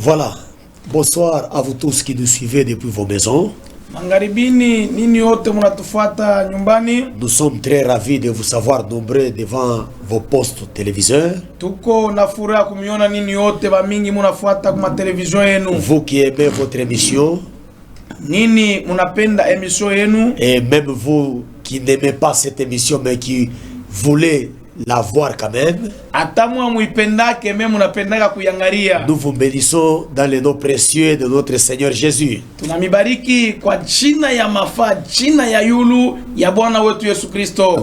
Voilà. Bonsoir à vous tous qui nous suivez depuis vos maisons. Nous sommes très ravis de vous savoir nombreux devant vos postes téléviseurs. Vous qui aimez votre émission. Et même vous qui n'aimez pas cette émission mais qui voulez la voir quand même. Nous vous bénissons dans le nom précieux de notre Seigneur Jésus.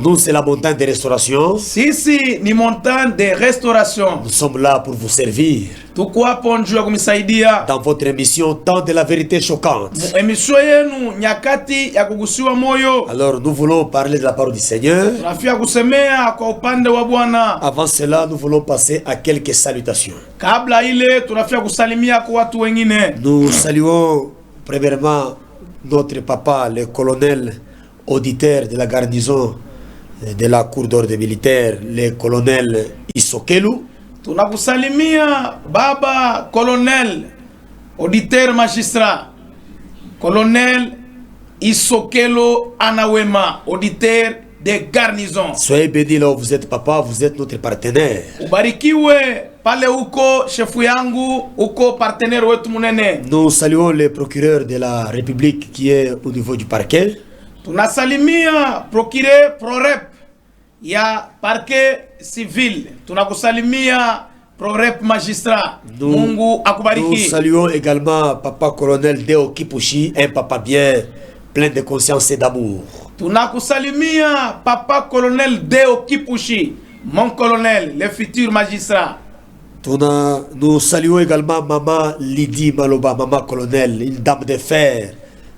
Nous, c'est la montagne de restauration. Nous sommes là pour vous servir dans votre émission Temps de la vérité choquante. Alors nous voulons parler de la parole du Seigneur. Avant cela, nous voulons passer à quelques salutations. Nous saluons premièrement notre papa, le colonel auditeur de la garnison de la cour d'ordre militaire, le colonel Isokelu. Tunakusalimia baba colonel auditeur magistrat colonel Isokelo Anawema, auditeur de garnison. Soyez bénis là où vous êtes, papa, vous êtes notre partenaire. Ubarikiwe pale uko chefu yangu uko partenaire wetu munene. Nous saluons le procureur de la République qui est au niveau du parquet. Tunasalimia procureur prorep ya parquet civil. Tunakusalimia prorep magistrat. Mungu akubariki. Nous saluons également papa colonel Deo Kipushi, un papa bien plein de conscience et d'amour. Tunakusalimia papa colonel Deo Kipushi, mon colonel, le futur magistrat. Nous saluons également maman Lydie Maloba, maman colonel, une dame de fer.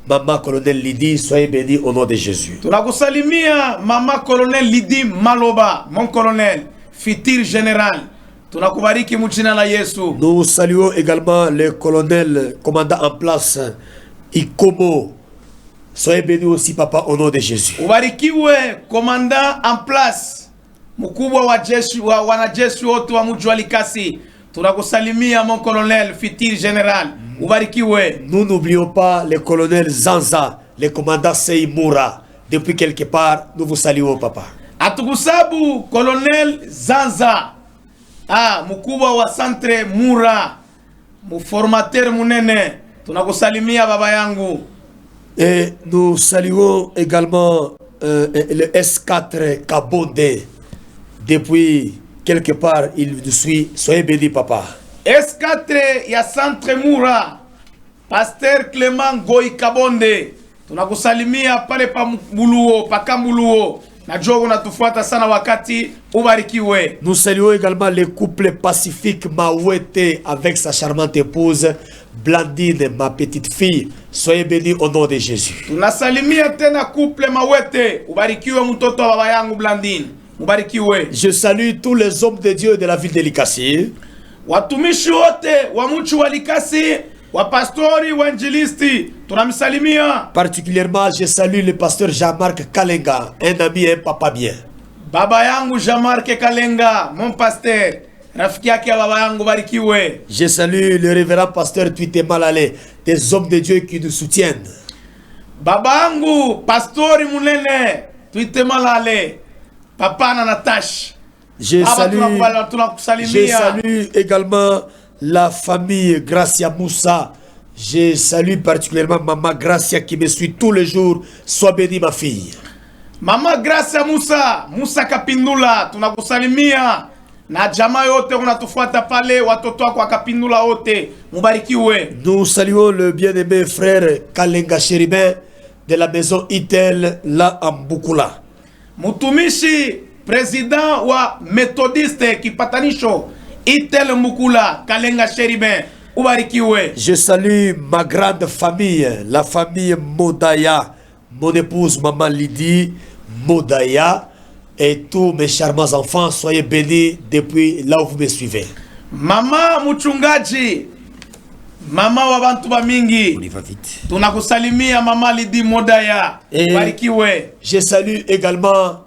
Maman colonel Lydie, soyez bénie au nom de Jésus. Tunakusalimia maman colonel Lydie Maloba, mon colonel, futur général. Tunakubariki mujina la Yesu. Nous saluons également le colonel commandant en place Ikomo. Soyez bénis aussi papa au nom de Jésus. Ubarikiwe commandant en place mkubwa wa jeshi wa wanajeshi wote wa mji wa Likasi. Tunakusalimia mon colonel futur général. Ubarikiwe. Nous n'oublions pas le colonel Zanza, le commandant Seimoura. Depuis quelque part, nous vous saluons papa. Atukusabu colonel Zanza. Mkubwa wa centre Mura. Muformateur munene. Tunakusalimia baba yangu. Et nous saluons également le S4 Kabonde. Depuis quelque part, il nous suit. Soyez bénis, papa. S4 ya Centre Mura. Pasteur Clément Goy Kabonde. Tunakusalimia pale pa Mbuluo, pa Kambuluo. Najua unatufuata sana wakati, ubarikiwe. Nous saluons également le couple pacifique Mawete avec sa charmante épouse Blandine, ma petite fille. Soyez bénis au nom de Jésus. Tunasalimia tena couple Mawete. Ubarikiwe mtoto wa baba yangu Blandine. Ubarikiwe. Je salue tous les hommes de Dieu de la ville de Likasi. Watumishi wote wa mji wa Likasi, wa pastori, wa injilisti, tunamsalimia. Particulièrement, je salue le pasteur Jean-Marc Kalenga, un ami et un papa bien. Baba yangu Jean-Marc Kalenga, mon pasteur. Rafiki yake baba yangu barikiwe. Je salue le révérend pasteur Tuite Malale, des hommes de Dieu qui nous soutiennent. Baba yangu pastori munene Tuite Malale, papa na Natash. Je salue également la famille Gracia Moussa. Je salue particulièrement maman Gracia qui me suit tous les jours. Sois bénie ma fille. Mama Gracia Moussa Kapindula, tunakusalimia. Na jamaa yote unatufuata pale, watoto wako Kapindula wote, mubarikiwe. Nous saluons le bien-aimé frère Kalenga Chéribin de la maison Itel là en Bukula. Mutumishi président wa méthodiste kipatanisho Itel Mukula Kalenga Chéribin, ubarikiwe. Je salue ma grande famille, la famille Modaya, mon épouse maman Lydie Modaya. Et tous mes charmants enfants, soyez bénis depuis là où vous me suivez. Mama Muchungaji, mama wa bantu ba mingi. On y va vite. Tunakusalimia mama Lydie Modaya. Barikiwe. Je salue également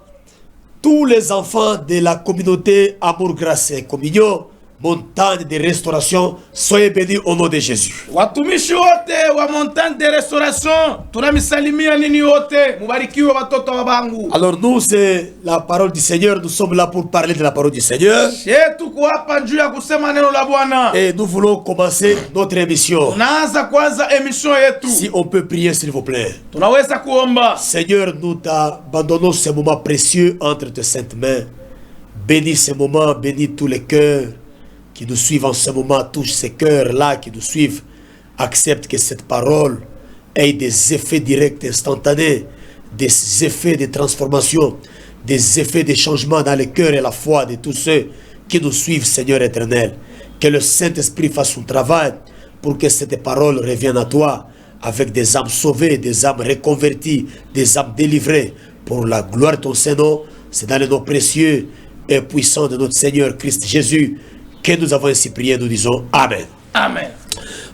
tous les enfants de la communauté Amour Grâce et Communion montagne de restauration, soyez bénis au nom de Jésus. Watumishi wote wa montagne de restauration, tunamisalimia nini wote, mubarikiwe watoto wa bangu. Alors nous, c'est la parole du Seigneur, nous sommes là pour parler de la parole du Seigneur. Tuko hapa juu ya kusema neno la Bwana. Et nous voulons commencer notre émission. Tunaanza kwanza emission yetu. Si on peut prier s'il vous plaît. Tunaweza kuomba. Seigneur, nous t'abandonnons ce moment précieux entre tes saintes mains. Bénis ce moment, bénis tous les cœurs qui nous suivent en ce moment, touche ces cœurs-là qui nous suivent. Accepte que cette parole ait des effets directs, instantanés, des effets de transformation, des effets de changement dans le cœur et la foi de tous ceux qui nous suivent, Seigneur éternel. Que le Saint-Esprit fasse son travail pour que cette parole revienne à toi avec des âmes sauvées, des âmes reconverties, des âmes délivrées. Pour la gloire de ton Saint-Nom, c'est dans le nom précieux et puissant de notre Seigneur Christ Jésus que nous avons ainsi prié, nous disons Amen. Amen.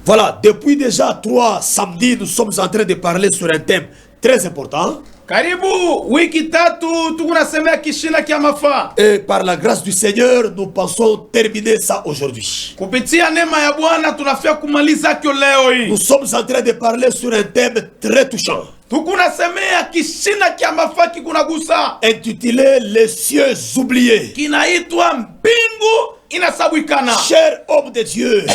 Voilà, depuis déjà 3 samedis, nous sommes en train de parler sur un thème très important. Karibu wiki tatu tukunasemea kishina kia mafaa. Et par la grâce du Seigneur, nous pensons terminer ça aujourd'hui. Kupitia neema ya Bwana tunafia kumaliza kyo leo hii. Nous sommes en train de parler sur un thème très touchant. Tukunasemea kishina kia mafaa kikunagusa. Intitulé Les cieux oubliés. Kinaitwa mbingu inasabwikana. Cher homme de Dieu.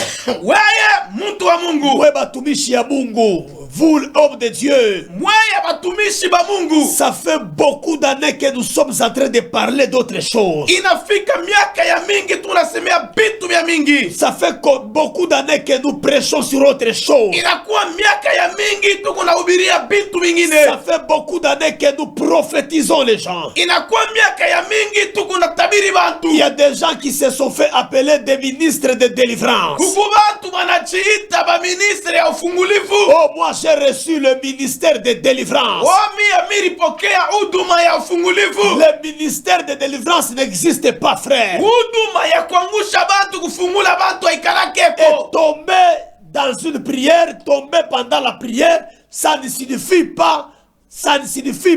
Weye muntu wa Mungu. Wewe batumishi ya Mungu. Vous, l'homme de Dieu. Weye batumishi ba Mungu. Ça fait beaucoup d'années que nous sommes en train de parler d'autres choses. Inafika miaka ya mingi tunasemea bitu vya mingi. Ça fait beaucoup d'années que nous prêchons sur autre chose. Inakuwa miaka ya mingi tukunahubiria bitu vingine. Ça fait beaucoup d'années que nous prophétisons les gens. Inakuwa miaka ya mingi tukunatabiri bantu. Il y a des gens qui se sont fait appeler des ministres de délivrance. Kuku bantu wanachiita ba ministre ya ufungulivu. Oh, moi j'ai reçu le ministère de délivrance. Le ministère de délivrance n'existe pas, frère. Et tomber dans une prière, tomber pendant la prière, ça ne signifie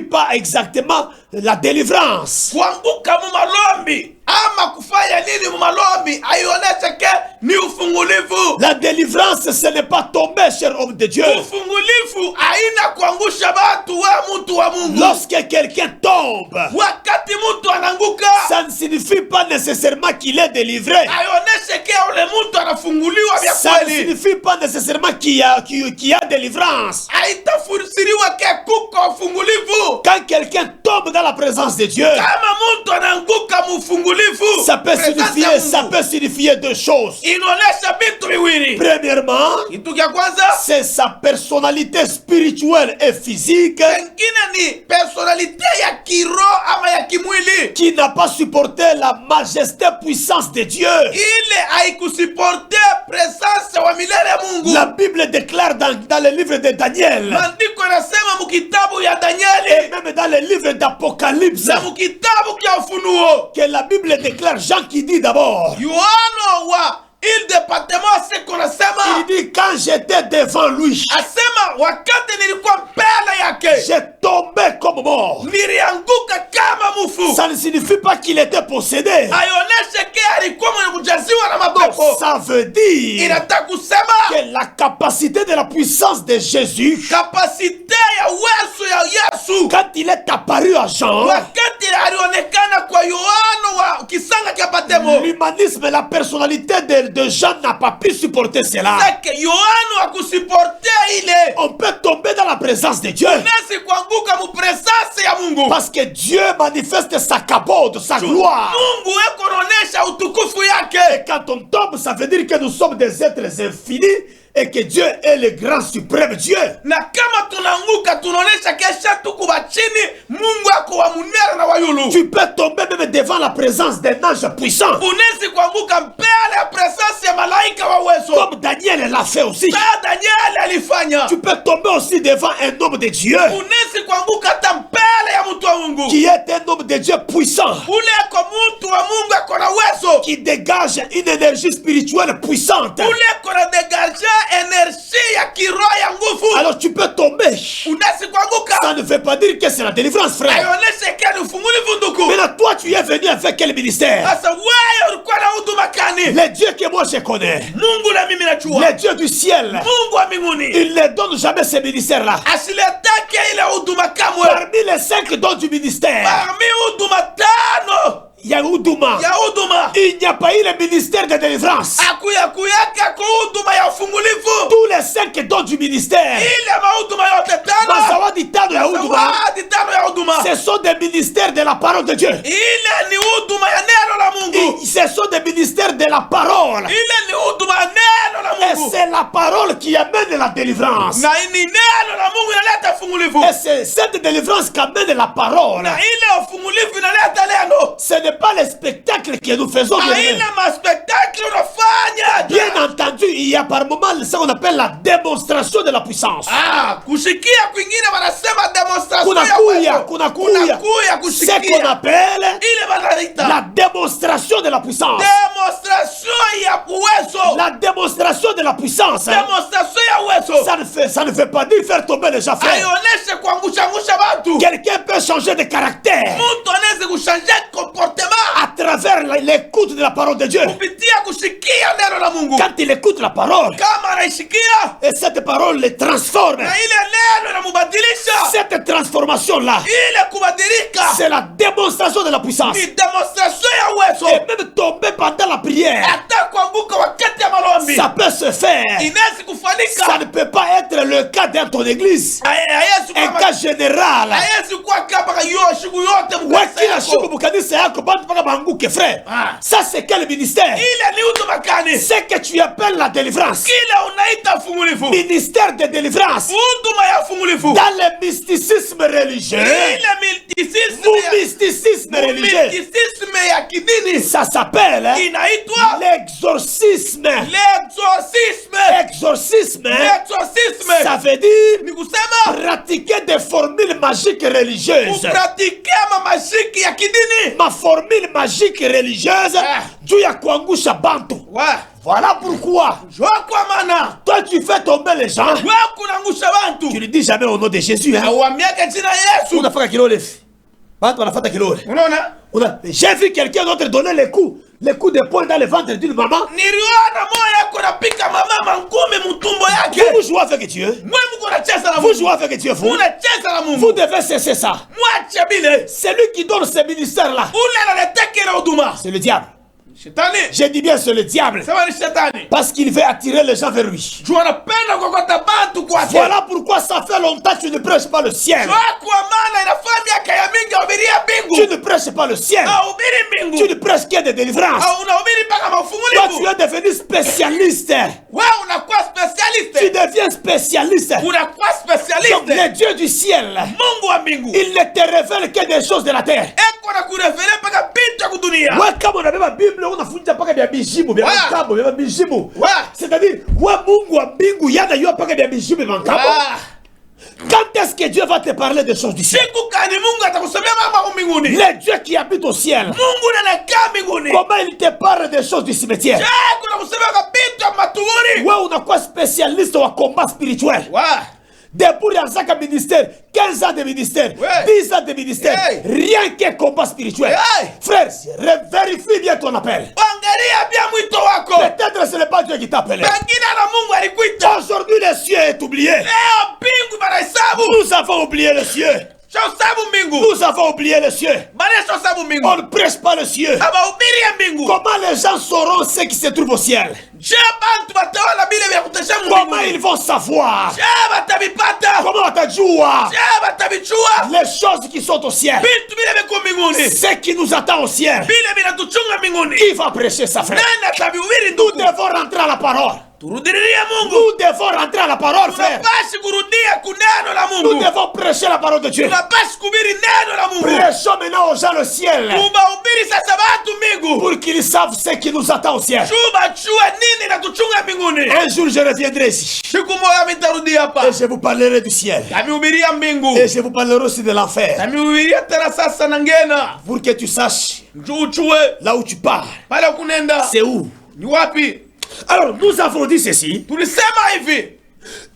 pas exactement la délivrance. Kuanguka mu malombi ama kufanya nini mu malombi aioneshe ke ni ufungulivu. La délivrance, ce n'est pas tomber, cher homme de Dieu. Ufungulivu haina kuangusha batu wa mtu wa Mungu. Lorsque quelqu'un tombe, wakati mtu ananguka, ça ne signifie pas nécessairement qu'il est délivré. Aioneshe ke ule mtu anafunguliwa vya ça kweli. Ne signifie pas nécessairement qu'il y a délivrance. Haitafsiriwa ke kuko ufungulivu. Quand quelqu'un tombe dans la présence de Dieu, kama mtu ananguka mu ufungulivu, ça peut signifier deux choses. Inaonesha vitu viwili. Premièrement, kitu cha kwanza, c'est sa personnalité spirituelle et physique. Kingine ni personnalité ya kiroho ama ya kimwili, qui n'a pas supporté la majesté puissance de Dieu. Ile haikusuporte présence wa milele ya Mungu. La Bible déclare dans le livre de Daniel. Maandiko yanasema mu kitabu ya Danieli et même dans le livre d'Apocalypse. Na mu kitabu ya Ufunuo. Que la Bible déclare, Jean qui dit d'abord. Yohana wa il département c'est qu'on asema. Il dit quand j'étais devant lui. Asema wakati nilikuwa mbele yake. J'ai tombé comme mort. Nilianguka kama mufu. Ça ne signifie pas qu'il était possédé. Aioneshe ke alikuwa mwenye kujaziwa na mapepo. Ça veut dire. Inataka kusema que la capacité de la puissance de Jésus. Kapasite ya uwezo ya Yesu. Quand il est apparu à Jean. Wakati alionekana kwa Yohana wa kisanga cha Patemo. L'humanisme, la personnalité de Jean n'a pas pu supporter cela. C'est que Yohana a pu supporter ile. On peut tomber dans la présence de Dieu. Nasi kuanguka mu presence ya Mungu. Parce que Dieu manifeste sa cabode, sa gloire. Mungu eko anaonesha utukufu yake. Et quand on tombe, ça veut dire que nous sommes des êtres infinis et que Dieu est le grand suprême Dieu. Na kama tunaanguka tunaonesha kesha tuko chini, Mungu ako wa munera na wayulu. Tu peux tomber même devant la présence d'un ange puissant. Unaweza kuanguka mbele ya presence ya malaika wa uwezo. Comme Daniel l'a fait aussi. Daniel alifanya. Tu peux tomber aussi devant un homme de Dieu. Unaweza kuanguka hata mbele ya mtu wa Mungu. Qui est un homme de Dieu puissant. Ule ako mtu wa Mungu ako na uwezo. Qui dégage une énergie spirituelle puissante. Ule ako na dégage énergie ya kiroho ya nguvu. Alors tu peux tomber. Unaweza kuanguka. Ça ne veut pas dire que c'est la délivrance, frère. Aioneshe ke ni ufungulivu ndugu. Mais là, toi tu es venu avec quel ministère? Sasa wewe ulikuwa na huduma gani? nani? Le Dieu que moi je connais, Mungu na mimi najua. le Dieu du ciel, Mungu wa mbinguni. il ne donne jamais ce ministère-là. Asiletake ile huduma kamwe. Parmi les 5 dons du ministère, Parmi huduma tano il y a Huduma. ya huduma. Il n'y a pas eu le ministère de délivrance. Akuyaka kwa huduma ya ufungulivu. Tous les 5 dons du ministère, Ile mahuduma yote tano. Mazawadi tano ya Huduma, Zawadi tano ya huduma. ce sont des ministères de la parole de Dieu. Ile ni huduma ya neno la Mungu. Ce sont des ministères de la parole. Ile ni huduma ya neno la Et Mungu. c'est la parole qui amène la délivrance. Na ni neno la Mungu inaleta ufungulivu. Et c'est cette délivrance qui amène la parole. Na ile ufungulivu inaleta neno. Ce n'est pas le spectacle que nous faisons. Haina maspektakli unafanya. Bien entendu, il y a par moment ce qu'on appelle la démonstration de la puissance. Kushikia kwingine wanasema demonstration ya Kuna uwezo. kuya. Ce Kushikia. qu'on appelle Ile wanaita la démonstration de la puissance. demonstration ya uwezo. La démonstration de la puissance. Demonstration ya uwezo. Ça ne veut pas dire faire tomber les gens, frère. Haioneshe kuangusha watu. Quelqu'un peut changer de caractère Mtu anaweza kushanja comportement à travers l'écoute de la parole de Dieu. kupitia kushikia neno la Mungu. Quand il écoute la parole, Kama anaishikia et cette parole le transforme. na ile neno inamubadilisha. Cette transformation-là, Ile kubadilika c'est la démonstration de la puissance. ni demonstration ya uwezo. Et même tomber pendant la prière, Hata kuanguka wakati ya maombi ça peut se faire. inaweza Ça kufanyika. ne peut pas être le cas dans ton église. Haiwezi Un kuwa cas général. haiwezi kuwa kama hiyo siku yote Wakila shuku mkasa. mukanisa yako bantu paka banguke, frère. Ah. Ça c'est quel ministère? Ile ni huduma gani? C'est que tu appelles la délivrance. Kile unaita ufungulivu. Ministère de délivrance. Huduma ya ufungulivu. Dans le mysticisme religieux. Ile Mysticisme religieux. mysticisme ya kidini Ça s'appelle inaitwa l'exorcisme. l'exorcisme. Exorcisme. L'exorcisme Ça veut dire ni kusema pratiquer des formules magiques religieuses. kupratike mamashiki ya kidini. Ma formule magique religieuse, juu ya kuangusha bantu. Wa Voilà pourquoi, jua kwa maana toi tu fais tomber les gens. wa kunangusha bantu. Tu ne dis jamais au nom de Jésus. Hein? Auambiaka jina Yesu. Unafaka kilole. Bantu wanafata kilole. Unaona? J'ai vu quelqu'un d'autre donner les coups de poing dans le ventre d'une maman. Niliona moyo yako napika mama ngumi mtumbo yake. Vous jouez avec Dieu. Mwe mko nacheza na Vous Mungu. jouez avec Dieu. Vous Unacheza na Mungu. Vous devez cesser ça. Mwache bile. C'est lui qui donne ce ministère-là. Ule analeteke na huduma. C'est le diable. Shetani. Je dis bien c'est le diable. Sema ni shetani. Parce qu'il veut attirer les gens vers lui. Jua anapenda kokota bantu kwake. Voilà pourquoi ça fait longtemps que tu ne prêches pas le ciel. Jua kwa maana inafaa miaka ya mingi uhubiria Tu mbingu. ne prêches pas le ciel. Ahubiri Tu mbingu. ne prêches qu'il y ait des délivrances. Au unahubiri mpaka Toi, tu mafungulivu. es devenu spécialiste. Wewe unakuwa Tu specialiste. deviens spécialiste. Unakuwa Donc, specialiste. le Dieu du ciel, Mungu wa mbingu. il ne te révèle que des choses de la terre. Eko na kurefere mpaka bintu ya kudunia. Ouais, kama unabeba Biblia unafunja mpaka vya mizimu, vya Ouais. makabo, vya mizimu. Ouais. C'est-à-dire, ouais, Mungu wa mbingu yana yua mpaka vya mizimu, vya makabo. Quand est-ce que Dieu va te parler des choses du ciel? Siku gani Mungu atakusemea mambo mbinguni? Le Dieu qui habite au ciel, Mungu anakaa mbinguni. comment il te parle des choses du cimetière? Kuna kusemea kwa bintu ya matuguri. Ouais, unakuwa spécialiste wa combat spirituel. Wa. Depuis Razaka ministère, 15 ans de ministère, Ouais. 10 ans de ministère, Hey. rien que combat spirituel. Hey. Frère, vérifie bien ton appel. Angalia bien mwito wako. Peut-être ce n'est pas Dieu qui t'appelle. Pengine na Mungu alikuita. Aujourd'hui, le ciel est oublié. Leo mbingu banahesabu. Nous avons oublié le ciel. Shosabu mbingu. Nous avons oublié le ciel. Baneshosabu mbingu. On ne prêche pas le ciel. Abahubiri ya mbingu. Comment les gens sauront ce qui se trouve au ciel? Je bantu batawala bile vya kutesha Comment mbinguni. ils vont savoir? Je batabipata. Comment watajua Je batabichua. les choses qui sont au ciel? Bintu bile biko mbinguni. Ce qui nous attend au ciel. Bile binatuchunga mbinguni. Qui va prêcher ça, frère? Nani atabihubiri Nous ndugu? devons rentrer à la parole. Turudiriria Mungu. Nous devons rentrer à la parole, frère. Tunapaswa kurudia kuneno la Nous Mungu. devons prêcher la parole de Dieu. Tunapaswa kuhubiri neno la Mungu. Prêchons maintenant aux gens le ciel Tubahubiri sasa watu mbingu. pour qu'ils savent ce qui nous attend au ciel. Chuba chua nini natuchunga mbinguni. Un jour, je reviendrai ici Siku moja mitarudi hapa. et je vous parlerai du ciel. Tamihubiria mbingu. Et je vous parlerai aussi de l'enfer Tamihubiria tena sasa na ngena. pour que tu saches Njoo uchue. là où tu pars. Pale kunenda. C'est où? Ni wapi? Alors, nous avons dit ceci. Tulisema hivi.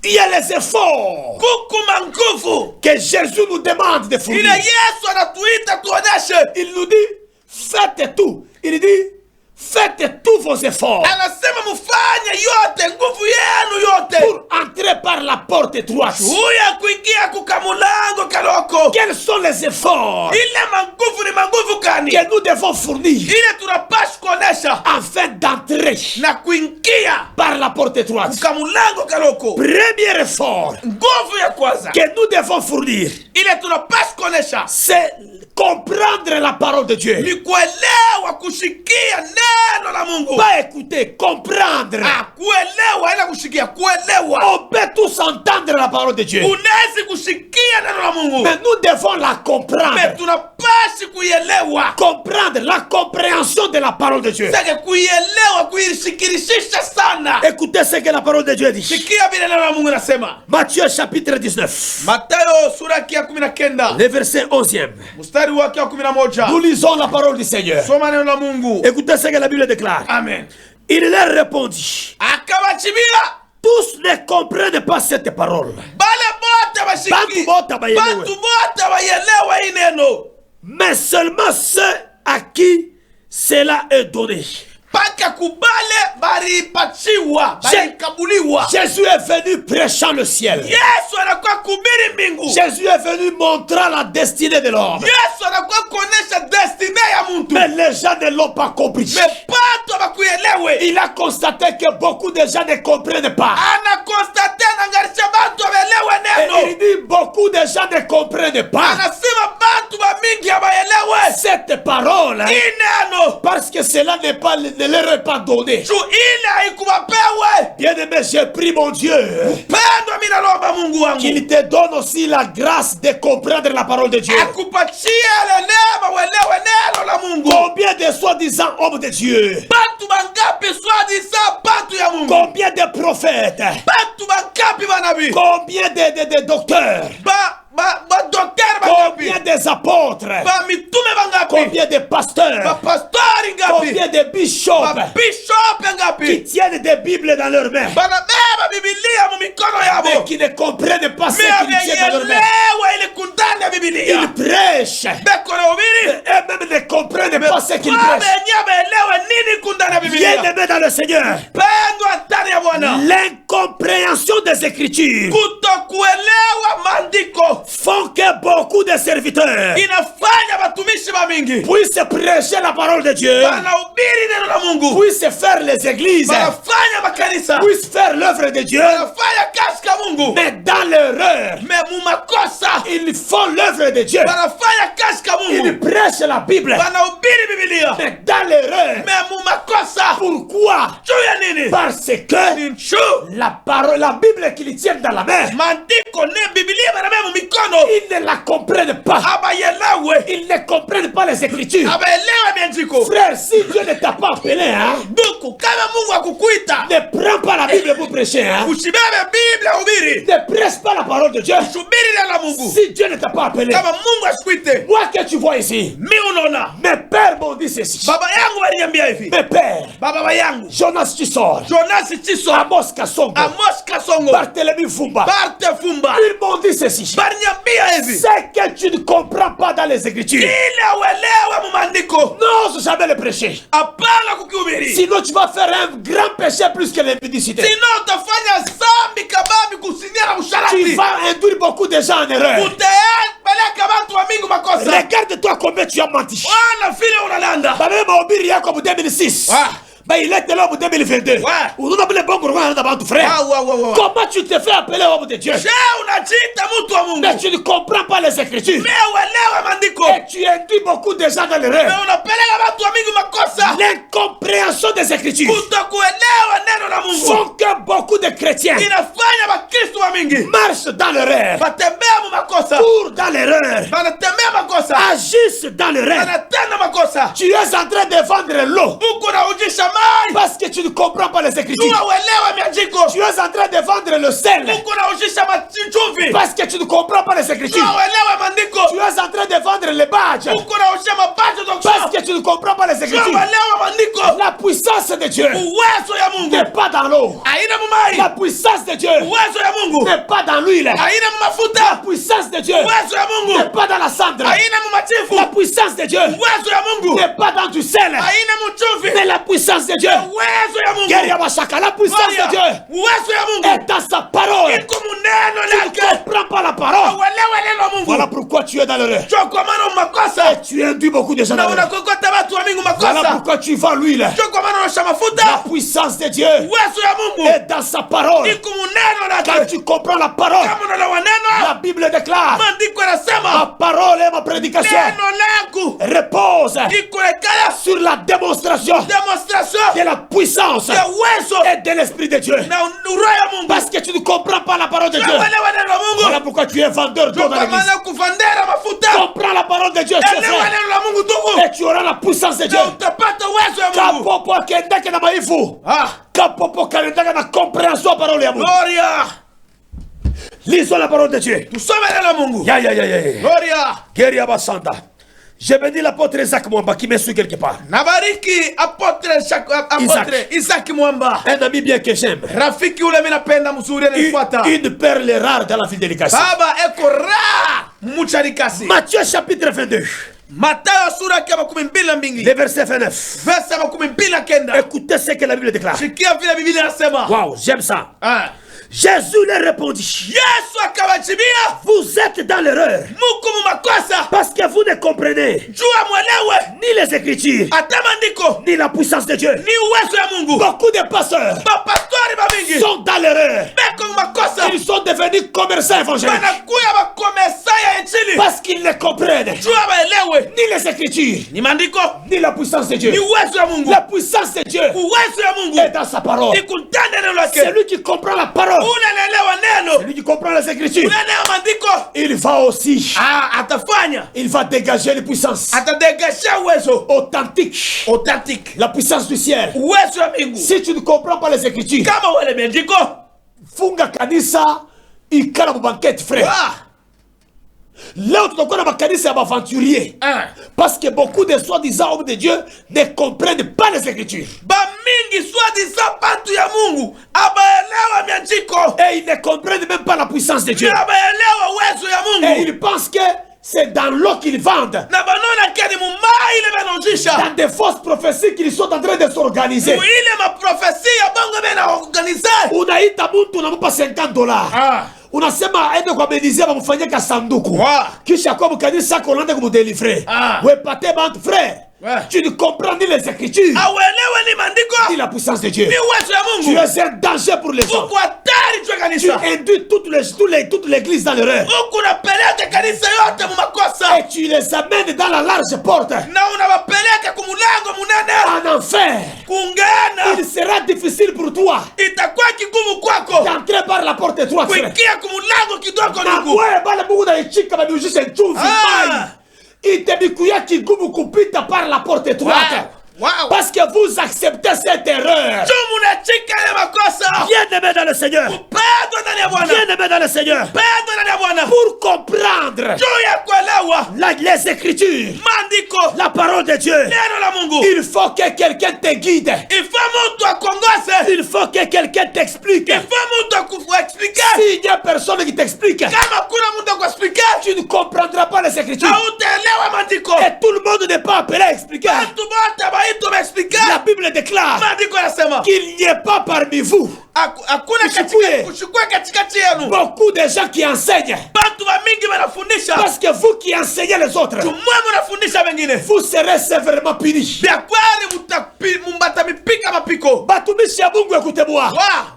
Il y a les efforts Kukuma nguvu. que Jésus nous demande de fournir. Ile Yesu anatuita tuoneshe. Il nous dit, faites tout. Il dit, faites tout vos efforts anasema mufanye yote, nguvu yenu yote, pour entrer par la porte étroite. uya kuingia kukamulango kaloko. Quels sont les efforts Ile manguvu ni manguvu kani que nous devons fournir ile tunapaswa kuonesha afin d'entrer na kuingia par la porte étroite? kukamulango kaloko. Premier effort Nguvu ya kwanza que nous devons fournir, ile tunapaswa kuonesha c'est comprendre la parole de Dieu. ni kuelewa, kushikia neno la Mungu. Pas écouter, comprendre. Kuelewa ila kushikia, kuelewa. On peut tous entendre la parole de Dieu, Unaweza kushikia neno la Mungu, mais nous devons la comprendre. mais tunapaswa kuielewa. Comprendre la compréhension de la parole de Dieu. Sasa kuielewa, kuishikirishisha sana. Écoutez ce que la parole de Dieu dit. Sikia vile neno la Mungu nasema. Matthieu chapitre 19, Mathayo sura ya 19 le verset 11e. mstari wake wa 11. Nous lisons la parole du Seigneur. Soma neno la Mungu. Écoutez ce que la Bible déclare. Amen. Il leur répondit, Akawachibia, tous ne comprennent pas cette parole. bale bote bashiki, Bantu bote baelewe. bantu bote bayelewa hii neno, Mais seulement ceux à qui cela est donné. paka kubale baripatiwa, barikabuliwa. Jésus est venu prêchant le ciel. Yesu anakuwa kubiri mbingu. Jésus est venu montrer la destinée de l'homme. Yesu anakuwa kuonesha destiny ya mtu. Mais les gens ne l'ont pas compris. Mepato bakuelewe. Il a constaté que beaucoup de gens ne comprennent pas. Ana constate anangarisha bantu abelewe Et il neno. dit beaucoup de gens ne comprennent pas Anasema bantu ba mingi abaelewe cette parole. hii neno. Parce que cela ne leur est pas donné. Juu ile haikuwapewe. Bien-aimé, j'ai pris mon Dieu Pendwa mimi nalomba Mungu wangu qu'il te donne aussi la grâce de comprendre la parole de Dieu. akupatie ile neema uelewe neno la Mungu. Combien de soi-disant hommes de Dieu, Bantu bangapi swadisa bantu ya Mungu? combien de prophètes, Bantu bangapi banabii? combien de docteurs, Ba dokter bangapi? combien des apôtres, Ba mitume bangapi? combien de Ba pasteurs, pastori ngapi? combien de bishops Ba bishop qui ngapi? tiennent des Bibles dans leurs mains, Banabeba Biblia mu mikono mais yabo. qui ne comprennent pas ce Mais qu'ils tiennent dans leurs mains. ameelewa ile kundani ya Biblia. Ils prêchent, Beko na ubiri. et eux-mêmes ne comprennent pas ce qu'ils Kwa prêchent. benye ameelewa nini kundani ya Biblia. Bien-aimés dans le Seigneur, Pendwa ndani ya Bwana. l'incompréhension des Écritures Kutokuelewa maandiko font que beaucoup de serviteurs inafanya watumishi wa mingi puissent prêcher la parole de Dieu, wanahubiri neno la Mungu, puissent faire les églises, wanafanya makanisa, puissent faire l'œuvre de Dieu, wanafanya kazi ka Mungu, mais dans l'erreur, mais mu makosa ils font l'œuvre de Dieu, wanafanya kazi ka ils Mungu, prêchent la Bible, wanahubiri Biblia, mais dans l'erreur. mais mu makosa. Pourquoi? Juu ya nini? Parce que Ni juu la parole, la Bible qu'ils tiennent dans la main, maandiko ne Biblia banabeba mu mikono, ils ne la comprennent pas. abayelewe, Ils ne comprennent pas les Écritures. abaelewe maandiko. Frère, si Dieu ne t'a pas appelé, hein, Duku kama Mungu akukuita, ne prends pas la Bible pour prêcher. Hein. usibebe Biblia ubiri, Ne prêche pas la parole de Dieu. subiri neno la Mungu. Si Dieu ne t'a pas appelé, Kama Mungu asikuite, moi que tu vois ici, mi unaona. mes pères m'ont dit ceci. Baba yangu waliniambia hivi. Mes pères, Baba yangu Jonas Chisor, Jonas Chiso, Amos Kasongo, Amos Kasongo, Barthélemy Fumba, Barte Fumba ils m'ont dit ceci. baliniambia hivi. C'est que tu ne comprends pas dans les Écritures. Ile uelewe mu maandiko, N'ose jamais le prêcher. hapana kukihubiri. Sinon, tu vas faire un grand péché plus que l'impudicité. Sino utafanya zambi kabambi kusinia na Tu usharati. vas induire beaucoup de gens en erreur. Utapeleka watu wa mingi makosa. Regarde-toi combien tu as menti. Wana vile unalanda. Babe mahubiri yako mu 2006. Bailete là en 2022. Unaona vile bongo rwanda na bantu frère. Comment tu te fais appeler homme de Dieu? Je unajiita mtu wa Mungu. Mais tu ne comprends pas les Écritures. Mais uelewe maandiko. Et tu induis beaucoup de gens dans l'erreur. Mais unapeleka watu wa mingi makosa. L'incompréhension des Écritures Kutokuelewa neno la Mungu font que beaucoup de chrétiens inafanya Wakristo wa mingi marchent dans l'erreur, batembea mu makosa, courent dans l'erreur, banatembea makosa, agissent dans l'erreur. banatenda makosa. Tu es en train de vendre l'eau Uko na ujisha mai, parce que tu ne comprends pas les Écritures. jua uelewe miandiko. Tu es en train de vendre le sel Uko na ujisha machumvi, parce que tu ne comprends pas les jua Écritures. uelewe maandiko. Tu es en train de vendre les badges Uko na ujisha mabacho parce dokso, que tu ne comprends pas les jua Écritures. uelewe maandiko. La puissance de Dieu Uwezo ya Mungu n'est pas dans l'eau. haina mu La mai, puissance de Dieu uwezo ya Mungu n'est pas dans l'huile. haina mu La mafuta, puissance de Dieu uwezo ya n'est Mungu pas dans la cendre. haina mu machifu, La puissance de Dieu uwezo ya Mungu n'est pas dans du sel. haina mu chumvi, Mais la puissance puissance de Dieu. uwezo ya Mungu. Guerre ya mashaka. La puissance de Dieu Uwezo ya Mungu. est dans sa parole. Iko muneno Tu ne lake. comprends pas la parole. Uelewe neno Mungu. Voilà pourquoi tu es dans l'erreur. Cho kwa maana makosa. Tu induis beaucoup de gens Na dans l'erreur. unakokota watu wa mingi Voilà makosa. pourquoi tu vends l'huile. Cho kwa maana unasha La mafuta. puissance de Dieu Uwezo ya Mungu. est dans sa parole. Iko muneno Quand lake. tu comprends la parole, Kama unalewa neno. la Bible déclare: Maandiko ma yanasema parole et ma prédication neno langu reposent iko lekala sur la démonstration demonstration de la puissance ya uwezo et de l'Esprit de Dieu. na roho ya Mungu. Parce que tu ne comprends pas la parole de Dieu. Uelewe neno la Voilà Mungu. pourquoi tu es vendeur d'eau dans Kwa l'église. maana kufandera mafuta. Comprends la parole de Dieu, cher Elewa frère, neno la Mungu tuku. et tu auras la puissance de Dieu. Na utapata uwezo ya Mungu. Kapopo akendeke na maifu. Ah, Kapopo kalendaka na compréhension ya parole ya Mungu. gloria. Lisons la parole de Dieu. Tusome neno la Mungu. Ya, ya, ya, ya, ya. Gloria. Guerre ya basanda. Je bénis l'apôtre Isaac Mwamba qui me suit quelque part. Nabariki apôtre Isaac Mwamba. Un ami bien que j'aime. Rafiki ule mimi napenda mzuri anifuata. Une perle rare dans la ville de Likasi. Baba eko ra mucharikasi. Matthieu chapitre 22. Matayo sura ya 22. Le verset 29. Verse 29. Écoutez ce que la Bible déclare. Sikia vile Biblia inasema. Waouh, j'aime ça. Ah. Jésus leur répondit: Yesu akawajibia, vous êtes dans l'erreur muko mu makosa. parce que vous ne comprenez Jua mwelewe ni les Écritures hata maandiko ni la puissance de Dieu. ni uwezo ya Mungu. Beaucoup de pasteurs Bapastori bamingi sont dans l'erreur. beko mu makosa. Ils sont devenus commerçants évangéliques Banakuya bakomesa ya injili. parce qu'ils ne comprennent Jua baelewe ni les Écritures ni maandiko ni la puissance de Dieu. ni uwezo ya Mungu. La puissance de Dieu Uwezo ya est Mungu dans sa parole. ikutanda neno lake. Celui qui comprend la parole, Unaelewa neno. celui qui comprend les Écritures, Unaelewa maandiko. il va aussi, Atafanya. il va dégager les puissances Atadegesha uwezo authentiques, authentique. la puissance du ciel. Uwezo ya Mungu. Si tu ne comprends pas les Écritures, Kama wale maandiko. funga kanisa ikala mubanketi frère. Ah. Leo tutakuwa na makanisa ya baventurier parce que beaucoup de soi-disant hommes de Dieu ne comprennent pas les Écritures Bamingi soi-disant batu ya Mungu abaelewa miandiko. et ils ne comprennent même pas la puissance de Dieu Abaelewa uwezo ya et Mungu. ils pensent que c'est dans l'eau qu'ils vendent, Na banona kani mumai ile banonjisha. dans des fausses prophéties qu'ils sont en train de s'organiser. Ile maprofesia ya bongo bena organize. Unaita mtu unamupa $50, unasema aende kwa benizia bamufanyie kasanduku, kisha kwa mkanisa kolande kumudelivre wepate bantu frère. Tu ne comprends ni les Écritures Awelewe ni maandiko. ni la puissance de Dieu. Ni uwezo ya Tu Mungu. es un danger pour les gens. Uko hatari juu ya Tu kanisa. induis toute l'église dans l'erreur Uko unapeleka kanisa yote mu makosa. et tu les amènes dans la large porte Na unawapeleka kumulango munene. en enfer. Kungana. Il sera difficile pour toi Itakuwa kigumu kwako. d'entrer par la porte étroite. Kuingia kumulango kidogo Na ndugu. wewe bale Mungu anaichika babiujishe nchumvi mai. Itabikuya kigumu kupita par la porte étroite. Wow. Parce que vous acceptez cette erreur. Juu munachika ile makosa. Bien-aimé dans le Seigneur. Upendo ndani ya Bwana. Bien-aimé dans le Seigneur. Pendo ndani ya Bwana. Pour comprendre Juu ya kuelewa les Écritures, maandiko, la parole de Dieu, neno la Mungu, il faut que quelqu'un te guide. il faut mtu akongose. Il faut que quelqu'un t'explique. Il faut mtu akuexplique. S'il n'y a personne qui t'explique, Kama kuna mtu akuexplique, tu ne comprendras pas les Écritures. hautaelewa maandiko. Et tout le monde n'est pas appelé à expliquer. Watu wote baito baexplique. La Bible déclare Maandiko yanasema qu'il n'y ait pas parmi vous hakuna Kushikue. kushukua katikati yenu beaucoup de gens qui enseignent. bantu bamingi banafundisha. Parce que vous qui enseignez les autres, Tumwe munafundisha wengine. vous serez sévèrement punis. Vya kweli mubatamipika mapiko. Batumishi ya Mungu, écoutez-moi.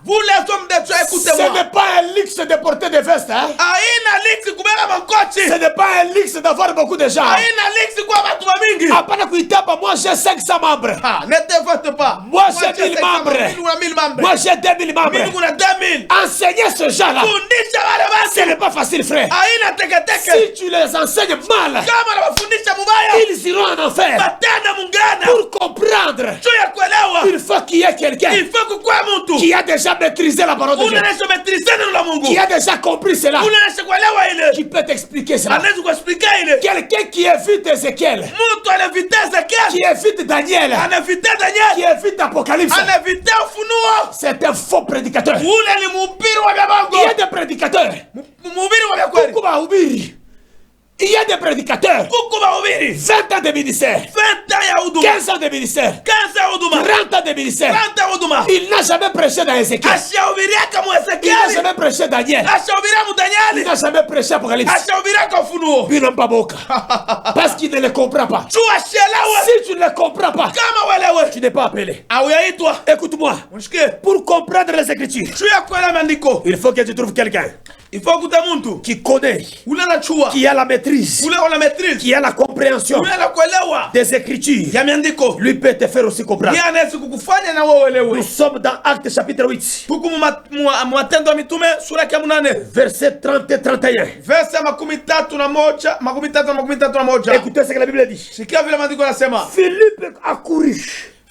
Vous les hommes de Dieu, Ce écoutez-moi. n'est pas un luxe de porter des vestes. Hein? Aina liksi kubeba mankochi. Ce n'est pas un luxe d'avoir beaucoup de gens. Aina liksi kwa watu wamingi. Apana kuitapa, moi j'ai 500 membres. Ne te vote pas. Moi j'ai 1000 membres. Moi j'ai 2000 membres. Mimi kuna 2000. Enseignez ce genre-là. Fundisha wale Ce basi. n'est pas facile, frère. Aina teketeke. Si tu les enseignes mal, Kama nawafundisha mubaya. ils iront en enfer. Batana mungana. Pour comprendre, Juu ya kuelewa. il faut qu'il y ait quelqu'un Il faut kukua mtu. qui a déjà maîtrisé la parole de Dieu, Unanesha maîtriser neno la Mungu. qui a déjà compris cela, Unanesha kuelewa ile. qui peut t'expliquer cela. Anaweza kuexplica ile. Quelqu'un qui évite Ézéchiel, Mtu anavita Ezekiel. qui évite Daniel, Anavita qui Daniel. évite Apocalypse, Anavita Ufunuo. c'est un faux prédicateur. Ule ni mhubiri wa vya Il y a bongo. des prédicateurs. Mhubiri wa vya kweli. Kuku mahubiri. Il y a des prédicateurs. Kuku mahubiri. 20 ans de ministère, 20 ans ya huduma. 15 ans de ministère, 15 ans ya huduma. 30 ans de ministère. Panta huduma. Il n'a jamais prêché dans Ézéchiel. Ashahubiriaka mu Il n'a Ezekieli. jamais prêché dans Daniel. Ashahubiria mu Il Danieli. n'a jamais prêché Apocalypse. Ashahubiriaka Ufunuo. Binampaboka. Parce qu'il ne le comprend pas. Chua shelawe. Si tu ne le comprends pas, Kama welewe. tu n'es pas appelé. Auyaitwa. Écoute-moi. Unisikie. Pour comprendre les Écritures, Chua kuelewa maandiko. il faut que tu trouves quelqu'un Il faut kuta muntu. qui connaît, Ule na chua. qui a la maîtrise, Ule ona maîtrise. qui a la compréhension Ule na kuelewa. des Écritures. Ya maandiko. Lui peut te faire aussi comprendre. Yeye anaweza kukufanya na wewe uelewe. Nous sommes dans Actes chapitre 8, Tuko mu Matendo ya Mitume sura ya 8. versets 30 et 31. Verse 31, 31. Écoutez ce que la Bible dit. Sikia vile maandiko yanasema. Philippe a couru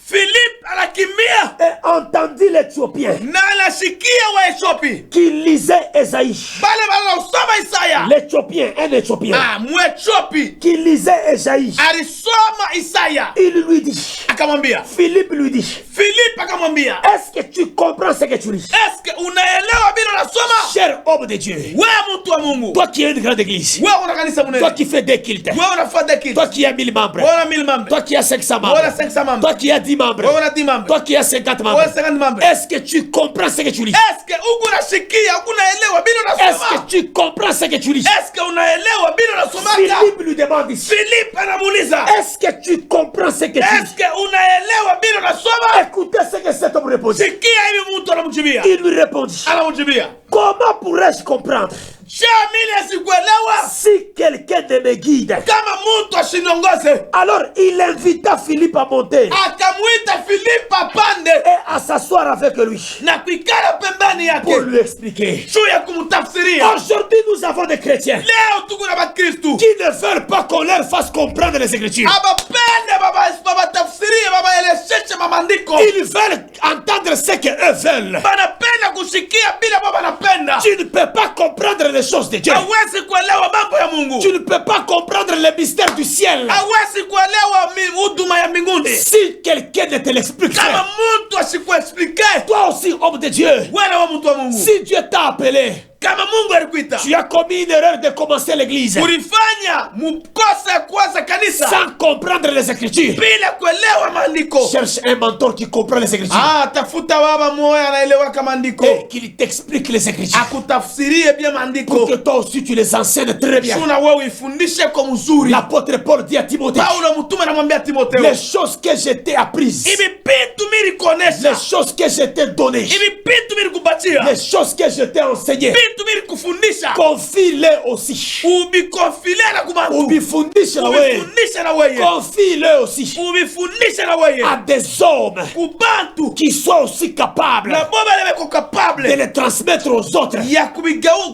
Philippe anakimbia et entendit l'Éthiopien na anasikia Waetiopi qui lisait Ésaïe. bale wanaosoma Isaya. L'Éthiopien, un Éthiopien Mwetiopi qui lisait Ésaïe. alisoma Isaya, Il lui dit, akamwambia. Philippe lui dit, Philippe akamwambia, est-ce que tu comprends ce que tu lis? eske unaelewa bila unasoma? Cher homme de Dieu, Wewe mtu wa Mungu, toi qui es une grande église, wewe una kanisa toi mnene, qui fais des cultes, wewe unafuata kitu, toi qui as 1000 membres, wewe una 1000 membres, toi qui as 500 wewe una membres, 500 membres, toi qui as 10 membres, wewe una 10 membres, toi qui as 50 wewe membres, 50 membres. est-ce que tu comprends ce que tu lis? Eske uko unasikia, uko unaelewa bila Est-ce que unasoma? tu comprends ce que tu lis? Eske unaelewa bila unasoma? Philippe lui demande ici, Philippe anamuuliza, est-ce que tu comprends ce que tu lis? eske unaelewa bila unasoma? Écoutez ce que cet homme répondit. Sikia hivi mtu anamjibia. Il lui répondit, Anamjibia. comment pourrais-je comprendre Mimi sikuelewa si quelqu'un ne me guide? kama mtu asiniongoze. Alors il invita Philippe à monter Akamuita Philippe apande et à s'asseoir avec lui na kuikala pembeni pour yake lui expliquer. juu ya kumtafsiria. Aujourd'hui, nous avons des chrétiens Leo tuko na Bakristu qui ne veulent pas qu'on leur fasse comprendre les Écritures. abapende babatafsirie babaelesheshe mamandiko. Ils veulent entendre ce qu'eux veulent. Banapenda kusikia bila baba napenda. Tu ne peux pas comprendre les choses de Dieu. Hawezi kuelewa mambo ya Mungu. Tu ne peux pas comprendre les mystères du ciel Hawezi kuelewa huduma ya mbinguni si quelqu'un ne te l'explique. kama Frère. mtu asikuexplike. Toi aussi, homme de Dieu, Wewe wa mtu wa Mungu, si Dieu t'a appelé, kama Mungu alikuita, tu as commis une erreur de commencer l'église ulifanya mkosa ya kuanza kanisa sans comprendre les Écritures. bila kuelewa maandiko. Cherche un mentor qui comprend les Écritures Tafuta baba moya anaelewa kama maandiko, et qu'il t'explique les Écritures akutafsirie bien pour maandiko, que toi aussi tu les enseignes très bien. shuna wewe ifundishe kwa mzuri. L'apôtre Paul dit à Timothée, Paulo mtume anamwambia Timotheo, les choses que je t'ai apprises, hivi vitu mimi les nikuonesha, choses que je t'ai données, hivi vitu mimi nikupatia, les choses que je t'ai enseignées, vitu mimi nikufundisha, confie-les aussi. ubikonfilia na kubantu, Ubifundishe na wewe. ubifundishe na wewe, Confie-les aussi ubifundishe na wewe à des hommes kubantu qui soient aussi capables na boba leweko de capable les transmettre aux autres. ya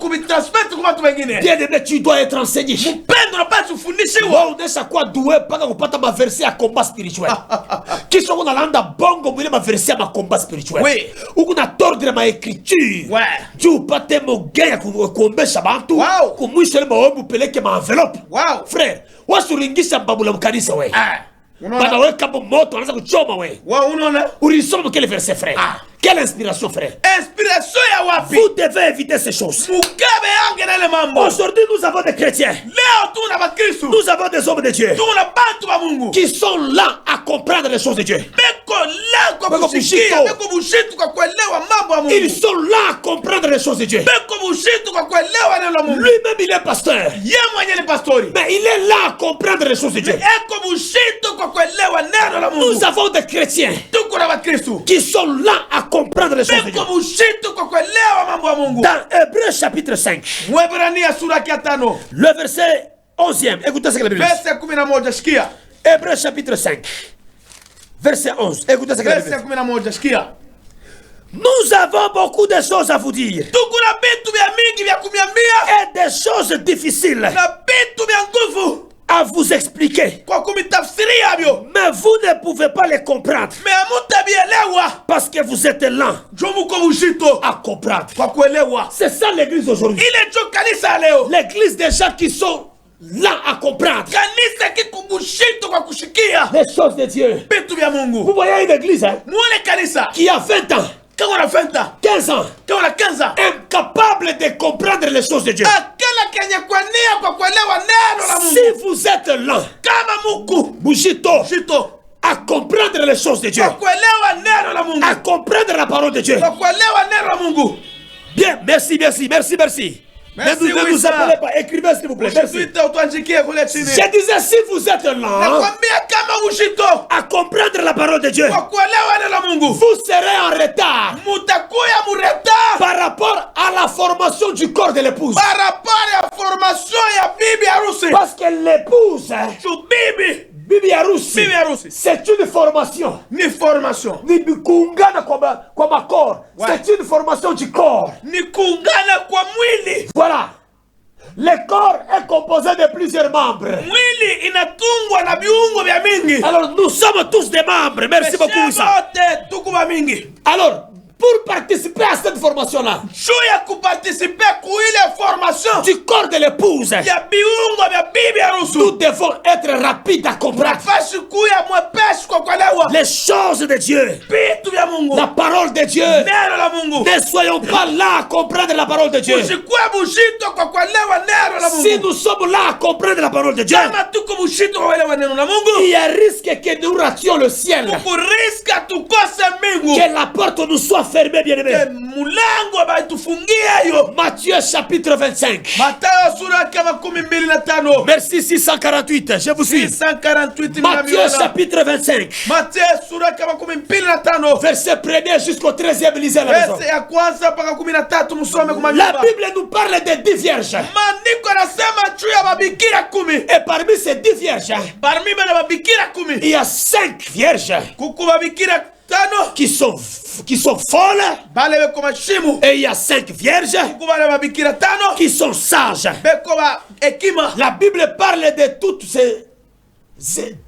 kubitransmit kwa watu wengine. Bien-aimé, tu dois être enseigné. Mpendo unapaswa ufundishiwe. Wewe unaisha kuwa doué mpaka kupata maverse ya combat spirituel. Kisha unalanda bongo mwile maverse ya makombat spirituel. Oui. Uko na tordre ma écriture. Ouais. Juu upate mogea kuombesha bantu. Wow. Kumwisha ile maombi upeleke ma envelope. Wow. Frère, wasuringisha mbabula mkanisa we. Unaona? Banaweka moto wanaanza kuchoma we. Unaona? Ulisoma quel verset, frère? Quelle inspiration, frère? Inspiration ya wapi? Vous devez éviter ces choses. Mukabe yange na ile mambo. Aujourd'hui, nous avons des chrétiens. Leo tuna Bakristo. Nous avons des hommes de Dieu Tuna bantu ba Mungu. qui sont là à comprendre les choses de Dieu. Beko la kwa Beko kusikia, bushito. beko bushitu kwa kuelewa mambo ya Mungu. Ils sont là à comprendre les choses de Dieu. Beko bushitu kwa kuelewa neno la Mungu. Lui-même, il est pasteur. Ye mwenye ni pastori. Mais il est là à comprendre les choses de Dieu. Eko bushitu kwa kuelewa neno la Mungu. Nous avons des chrétiens Tuko na Bakristo. qui sont là à comprendre les choses de Dieu. Beko bushitu kwa kuelewa mambo ya Mungu. Dans Hébreux chapitre 5, Mwebrania sura ya 5. le verset 11e, écoutez ce que la Bible dit. Verse 11, shikia. Hébreux chapitre 5, verset 11, écoutez ce que la Bible Verse dit. 11, shikia. Nous avons beaucoup de choses à vous dire Tuko na vitu vya mingi vya kumiambia et des choses difficiles na vitu vya nguvu à vous expliquer. kwa kumitafsiria vyo. Mais vous ne pouvez pas les comprendre Me hamutavielewa parce que vous êtes lents jo muko bushito à comprendre. kwa kuelewa. C'est ça l'église aujourd'hui. Ile jo kanisa leo. L'église des gens qui sont là à comprendre Kanisa kiko bushito kwa kushikia les choses de Dieu. vitu vya Vous Mungu. voyez une église Muone kanisa qui a 20 ans, kama na 20 ans, 15 ans, kama na 15 ans. incapable de comprendre les choses de Dieu. Akala kenye kwa nia kwa kuelewa neno la Mungu. Si vous êtes lent, Kama muku Bushito, bushito à comprendre les choses de Dieu, kwa kuelewa neno la Mungu, à comprendre la parole de Dieu. kwa kuelewa neno la Mungu. Bien, merci. Merci, Ne nous Wissa. appelez pas, écrivez s'il vous plaît. Merci. Ushituite utuandikie kule chini. Je disais, si vous êtes là Nakwambia kama ushito à comprendre la parole de Dieu, kwa kuelewa neno la Mungu, vous serez en retard mutakuya mureta par rapport à la formation du corps de l'épouse. par rapport ya formation ya bibi harusi. Parce que l'épouse, Chu bibi bibi harusi, c'est une formation. ni formation, Ni kuungana kwa makor. Ouais. C'est une formation du corps. ni kuungana kwa mwili. Voilà. Le corps est composé de plusieurs membres. Mwili inatungwa na viungo vya mingi. Alors nous sommes tous des membres. Merci beaucoup, Wissa. wote tuko ba mingi. Alors, pour participer à cette formation-là, Juu ya kupartisipe kuile formation du corps de l'épouse, ya viungo vya bibi harusi, nous devons être rapides à comprendre nafasi kuya mwepesi kwa kuelewa les choses de Dieu, vitu vya Mungu, la parole de Dieu. neno la Mungu. Ne soyons pas là à comprendre la parole de Dieu. Usikuwe bushito kwa kuelewa neno la Si Mungu. nous sommes là à comprendre la parole de Dieu, Kama tuko bushito kwa kuelewa neno la Mungu, il y a risque que nous rations le ciel, kuriska tukose mbingu, que la porte nous soit fermée, bien-aimés. mulango baitufungia hiyo. Matthieu chapitre 25. Mathayo sura yake 25. Merci 648, je vous suis. 648 Matthieu chapitre 25, Mathayo sura yake 25. verset 1er jusqu'au 13e, lisez à la maison. Verse ya kwanza mpaka 13 musome kwa La nyumba. Bible nous parle de 10 vierges. Maandiko yanasema juu ya mabikira 10. Et parmi ces 10 vierges, Parmi bale mabikira 10 il y a 5 vierges kuku mabikira 5 qui sont folles. bale beko mashimu, Et il y a 5 vierges kuku bale mabikira 5 qui sont sages. beko ba hekima. La Bible parle de toutes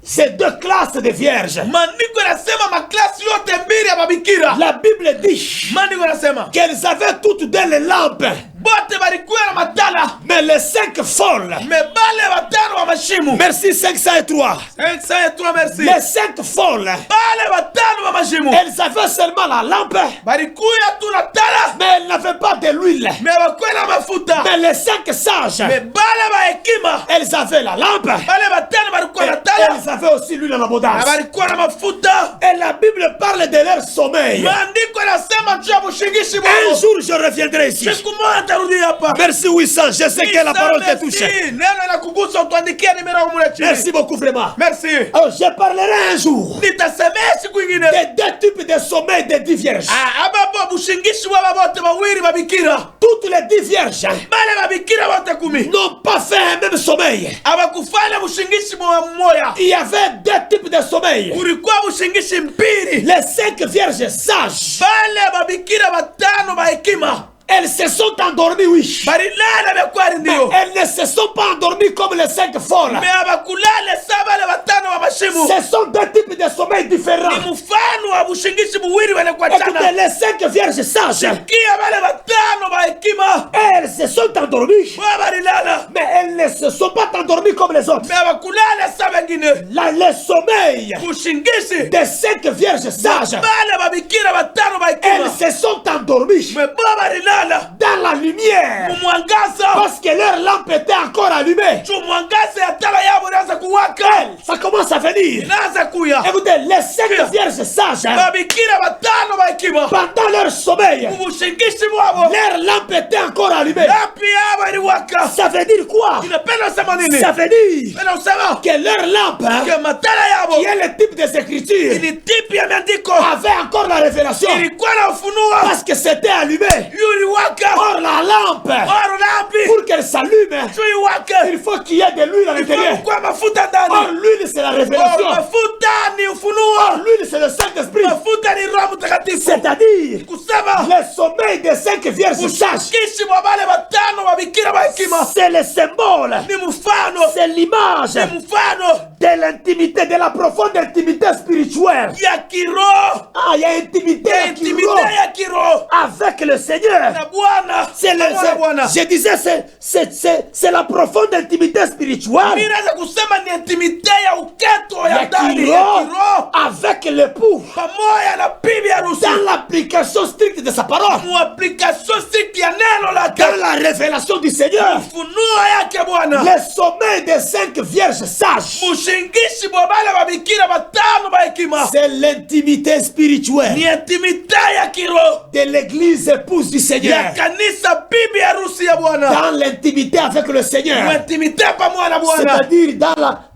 ces deux classes de vierges. Maandiko yanasema maklasi yote mbili ya mabikira. La Bible dit Maandiko yanasema qu'elles avaient toutes des lampes. bote balikuwa na matala, Mais les 5 folles, mebale batano wa mashimu. merci 503, 503, merci. les 5 folles, Bale batano wa mashimu elles avaient seulement la lampe, balikuya tu na tala, mais elles n'avaient pas de l'huile. mebakuwa na mafuta. Mais les 5 sages, Mebale ba hekima, elles avaient la lampe, bale batano balikuwa et na tala, elles avaient aussi l'huile en na abondance. balikuwa na mafuta. Et la Bible parle de leur sommeil. Maandiko yanasema juu ya bushingishi Un bwao. jour, je reviendrai ici. Siku moja tarudi hapa. Merci Wissa, je sais que la parole te Merci. touche. Neno la kugusa utuandikie nimero mule chini. Merci beaucoup vraiment. Merci. Alors, je parlerai un jour Nitasemea siku ingine. des deux types de sommeil des 10 vierges. Abapo bushingishi baba bote bawili babikira. Toutes les 10 vierges Bale babikira bote 10. n'ont pas fait un même sommeil. Abakufanya bushingishi mmoja. Il y avait deux types de sommeil. Kulikuwa bushingishi mbili. Les 5 vierges sages, Bale babikira batano ba hekima. elles se sont endormies, oui. Balilala bekwari Mais ndio. elles ne se sont pas endormies comme les 5 folles. Me abakulale sabale batano wa mashimu. Ce sont deux types de sommeil différents. Ni mfano wa bushingishi buwili wale kwa Écoutez, chana. les 5 vierges sages, Kia bale batano ba hekima. elles se sont endormies. Balilala. Mais elles ne se sont pas endormies comme les autres. Me abakulale sabengine. Le sommeil Bushingishi. des 5 vierges sages, Bale babikira batano ba elles hekima. se sont endormies Me balilala. dans la lumière Mwangaza. parce que leur lampe était encore allumée. Mwangaza ya tala yabo inaanza kuwaka. Ça commence à venir. Inaanza kuya. Écoutez, les 5 vierges sages, Babikira batano ba hekima. pendant leur sommeil, Bushingishi bwabo. leur lampe était encore allumée. Lapi yabo iliwaka. Ça veut dire quoi? Inapenda sema nini? Ça veut dire Penda usema. que leur lampe, Ke matala yabo. qui est le type des Écritures, Ili tipi ya maandiko. avait encore la révélation Ilikuwa na ufunuo. parce que c'était allumé. Yuliwaka. Or, la lampe, Oro lapi. pour qu'elle s'allume, Yuliwaka. il faut qu'il y ait de l'huile à l'intérieur. Kwa mafuta Or, ndani. l'huile, c'est la Oro révélation. mafuta ni Or, ufunuo. l'huile, c'est le Saint-Esprit. Mafuta ni Roho Mtakatifu. C'est-à-dire, Kusema. le sommeil des 5 vierges sages, Bushingishi bwa bale batano babikira ba hekima. c'est le symbole, Ni mfano. c'est l'image Ni mfano de l'intimité, de la profonde intimité spirituelle. ya kiroho. Ah, il y a intimité, Ya qui intimite ya kiroho. avec le Seigneur. na Bwana. C'est Pamoja na Bwana. je disais, c'est la profonde intimité spirituelle. Mimi naweza kusema ni intimite ya uketo ya Ya ndani ya kiroho kiroho avec l'époux. pamoja na bibi harusi. Dans l'application stricte de sa parole. Mu application stricte ya neno lake. Dans la révélation du Seigneur. Ufunuo yake Bwana. Le sommet des 5 vierges sages. Mushingishi bwa bale babikira batano ba hekima. C'est l'intimité spirituelle Ni intimite ya kiroho de l'église épouse du ya Seigneur. kanisa bibi harusi ya Bwana. Dans l'intimité avec le Seigneur. Intimite pamoja na Bwana. C'est-à-dire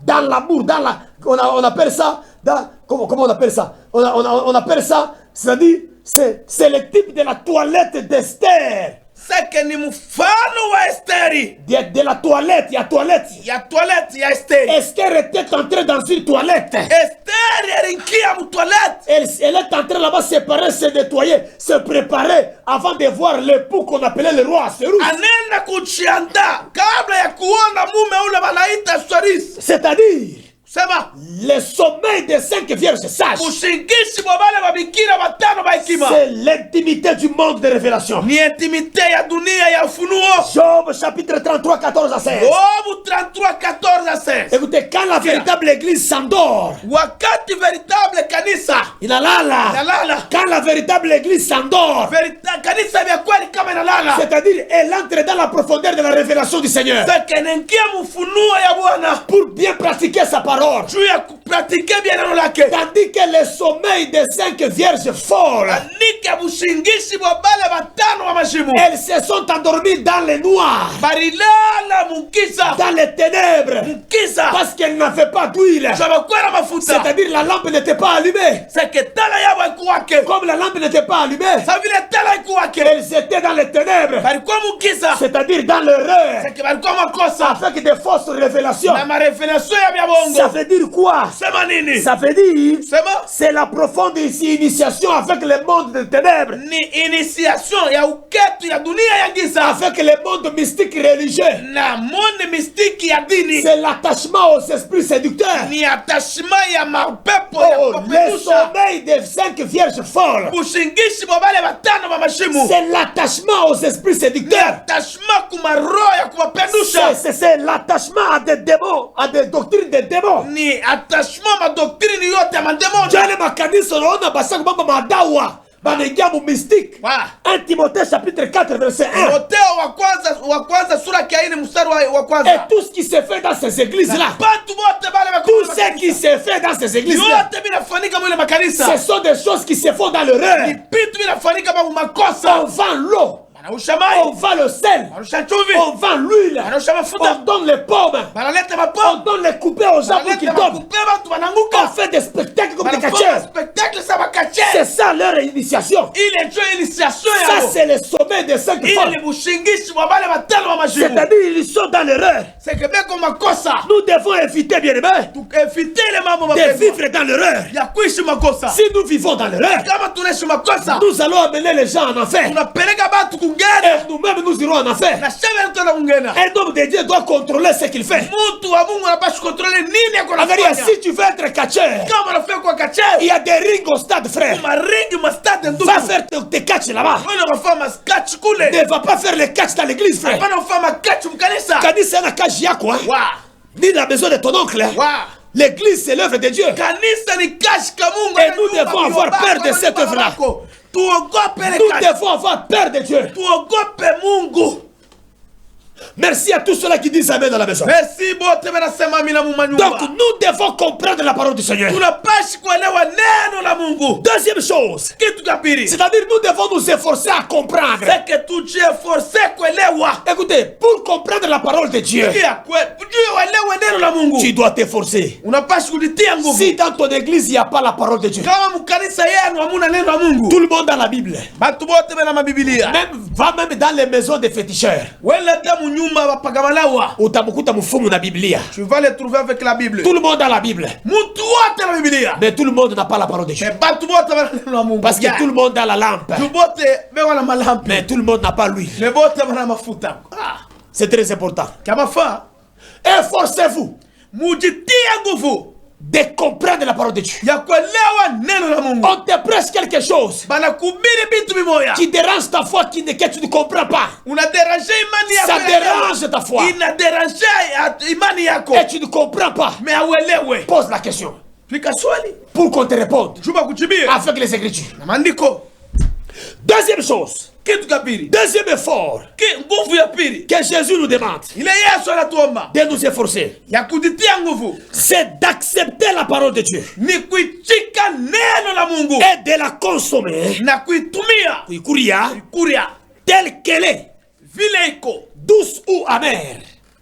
dans l'amour, on appelle ça, comment on appelle ça? On appelle ça, c'est-à-dire, c'est le type de la toilette d'Esther. Seke ni mfano wa Esteri. De la toilette, il y a toilette. Ya toilette ya Esteri. Esther était entrée dans une toilette. Esteri eringia mu toilette. Elle est entrée là-bas se séparer, se nettoyer, se préparer avant de voir l'époux qu'on appelait le roi Cyrus. Anenda kujiandaa kabla ya kuona mume ule wanaita Cyrus. C'est-à-dire, Sema le sommet des 5 vierges sages. mushingishi bwa bale babikira batano ba hekima. C'est l'intimité du monde de révélation. Ni intimite ya dunia ya ufunuo. Job chapitre 33, 14 à 16. Job 33, 14 à 16. Écoutez, quand la véritable église s'endort, Wakati veritable kanisa inalala. inalala. Quand la véritable église s'endort, Kanisa vya kweli kama inalala. c'est-à-dire elle entre dans la profondeur de la révélation du Seigneur Sasa inaingia mfunuo ya Bwana. pour bien pratiquer sa parole. Juu ya kupratike bien neno lake. Tandis que le sommeil des 5 vierges folles, Anika bushingishi bwa bale batano wa mashimu. elles se sont endormies dans le noir, Barilala mukisa. dans les ténèbres, Mukisa. parce qu'elles n'avaient pas d'huile. Sabakwera mafuta. C'est-à-dire la lampe n'était pas allumée. Seke tala yabo ikuwake. Comme la lampe n'était pas allumée, Sa vile tala ikuwake. elles étaient dans les ténèbres, Balikuwa mukisa. c'est-à-dire dans l'erreur, Seke balikuwa makosa. avec des fausses révélations. Na marevelation ya bya bongo. Ça veut dire quoi? Sema nini? Ça veut dire Sema c'est la profonde initiation avec le monde des ténèbres, ni initiation ya uketu ya dunia ya giza. avec le monde mystique religieux. Na monde mystiki ya dini. C'est l'attachement aux esprits séducteurs. Ni attachement ya mapepo Oh, ya le kupendusha. sommeil des 5 vierges folles. Bushingishi bwa bale batano ba mashimu. C'est l'attachement aux esprits Ni séducteurs. attachement kuma roho ya kuwapendusha. C'est l'attachement à des démons, à des doctrines des démons. Ni attachement ma doctrine yote ya mademoni. Jale makanisa unaona basa kwamba madawa banaingia mu mystique. Wa. 1 Timothée chapitre 4 verset 1. Timotheo wa kwanza sura ya 4 mstari wa kwanza. Et tout ce qui se fait dans ces églises-là, Bantu bote bale tout ce qui se fait dans ces églises-là, yote binafanyika mwile makanisa. ce sont des choses qui se font dans l'erreur. Ni vitu binafanyika kwa makosa. On vend l'eau, Banausha mai. on vend le sel, Banausha chumvi. on vend l'huile, Banausha on mafuta. donne les pommes, Banaleta on mapo. donne les coupés aux gens pour qu'ils Banaleta tombent. makupe bantu On bananguka. fait des spectacles comme des Banafanya catcheurs. spectacle sa bakache. C'est ça leur initiation. Ile ndio initiation Ça, yao. c'est le sommet des 5 Ile femmes. ni bushingishi wa bale batano wa majibu. C'est-à-dire, ils sont dans l'erreur. C'est que beko makosa. Nous devons éviter, bien aimé, Tukefite ile mambo de mapema. vivre dans l'erreur. Ya kuishi makosa. Si nous vivons dans l'erreur, Kama tunaishi makosa. nous allons amener les gens en enfer. Tunapeleka batu kungena. Et nous-mêmes, nous irons en enfer. Na sheme tuna kungena. Un homme de Dieu doit contrôler ce qu'il fait. Mtu wa Mungu anapaswa kontrole nini yako Angalia, anafanya. si tu veux être catcheur, Kama unafanya kwa il kacheo. y a des rings au stade, frère. Maringi mastade ndugu. Va faire tes catchs là-bas. Wale wanafanya sketch kule. Ne va pas faire les catchs dans l'église, frère. Hapana ufanya catch mkanisa. Kanisa na catch yako, hein. Wa. Ni la maison de ton oncle, hein. Wa. L'église, c'est l'œuvre de Dieu. Kanisa ni catch ka Mungu. Et nous devons avoir peur de cette œuvre-là. Tuogope le Nous catch. devons avoir peur de Dieu. Tuogope Mungu. Merci à tous ceux-là qui disent Amen dans la maison. Merci bote banasema mina mu manyumba. Donc, nous devons comprendre la parole du Seigneur. Tunapashi kuelewa neno la Mungu. Deuxième chose, Kitu cha pili. c'est-à-dire nous devons nous efforcer à comprendre. C'est que tujiforce kuelewa. Écoutez, pour comprendre la parole de Dieu, Pia kujua uelewe neno la Mungu. tu dois t'efforcer. Unapashi kulitia nguvu. Si dans ton église, il n'y a pas la parole de Dieu, Kama mkanisa yenu hamuna neno la Mungu. tout le monde a la Bible. Batu bote bana mabibilia. Va même dans les maisons des féticheurs. Wela tamu nyumba bapagamalawa. Utamukuta mfumu na Biblia. Tu vas les trouver avec la Bible. Tout le monde a la Bible. Muntu wote la Biblia. Mais tout le monde n'a pas la parole de Dieu. Mais batu bote bana neno la Mungu. Parce que tout le monde a la lampe. Tu bote bewa na malampi. Mais tout le monde n'a pas l'huile. Mais bote bana mafuta. Ah. C'est très important. Kama fa. Efforcez-vous. Mujitia nguvu. de comprendre la parole de Dieu. ya kuelewa neno la Mungu. On te prêche quelque chose Banakubiri vitu vimoya. qui dérange ta foi, que tu ne comprends pas. Unaderanje imani yako. Ça dérange ta foi. Inaderanje imani yako. Et tu ne comprends pas. Mais hauelewe. Pose la question. Pika swali. Pour qu'on te réponde. Juba kuchibia. Avec les Écritures. Na maandiko. Deuxième chose. Kitu cha pili. Deuxième effort Nguvu ya pili. que Jésus nous demande Ile Yesu anatuomba. de nous efforcer. Ya kujitia nguvu. C'est d'accepter la parole de Dieu. Ni kuichika neno la Mungu. Et de la consommer. Na kuitumia. Kuikuria. Kuria. Telle qu'elle est. Vile iko. Douce ou amère.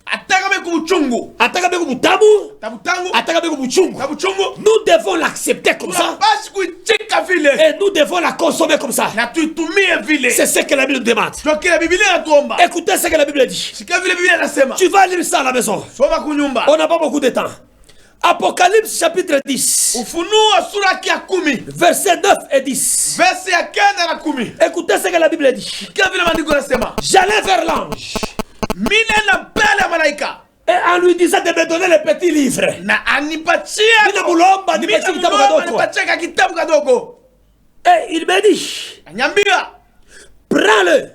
Ataka meku buchungu. Ataka meku butamu. Tabutangu. Ataka meku buchungu. Tabuchungu. Nous devons l'accepter comme ça. Basi kuichika vile. Et nous devons la consommer comme ça. Na tuitumie vile. C'est ce que la Bible nous demande. Toki la Biblia inatuomba. Écoutez ce que la Bible dit. Sika vile Biblia inasema. Tu vas lire ça à la maison. Soma kunyumba. On n'a pas beaucoup de temps. Apocalypse chapitre 10. Ufunuo sura ya 10. Versets 9 et 10. Verse ya 9 na 10. Écoutez ce que la Bible dit. Sika vile maandiko yanasema. J'allais vers l'ange. Mine na mbele ya malaika. Et en lui disant de me donner le petit livre. Na anipatia. Mina mulomba nipatie kitabu kadogo. Anipatia kitabu kadogo. Et il me dit. Anyambia. Prends-le.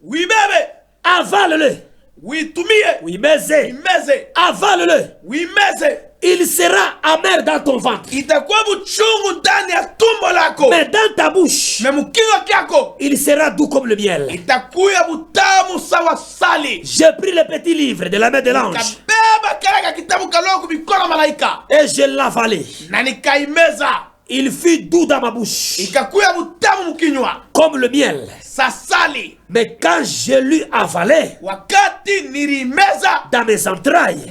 Oui bebe. Avale-le. Oui tumie. Oui meze. Meze. Avale-le. Oui meze. Il sera amer dans ton ventre. Itakuwa buchungu ndani ya tumbo lako. Mais dans ta bouche. Mais mkinywa kyako. Il sera doux comme le miel. Itakuwa butamu sawa sali. J'ai pris le petit livre de la main de l'ange. Kabeba kale kitabu kaloko mikono malaika. Et je l'avalai. Na nikaimeza. Il fut doux dans ma bouche. Ikakuwa butamu mkinywa. Comme le miel. Sasali. Mais quand je l'eus avalé. Wakati nilimeza. Dans mes entrailles.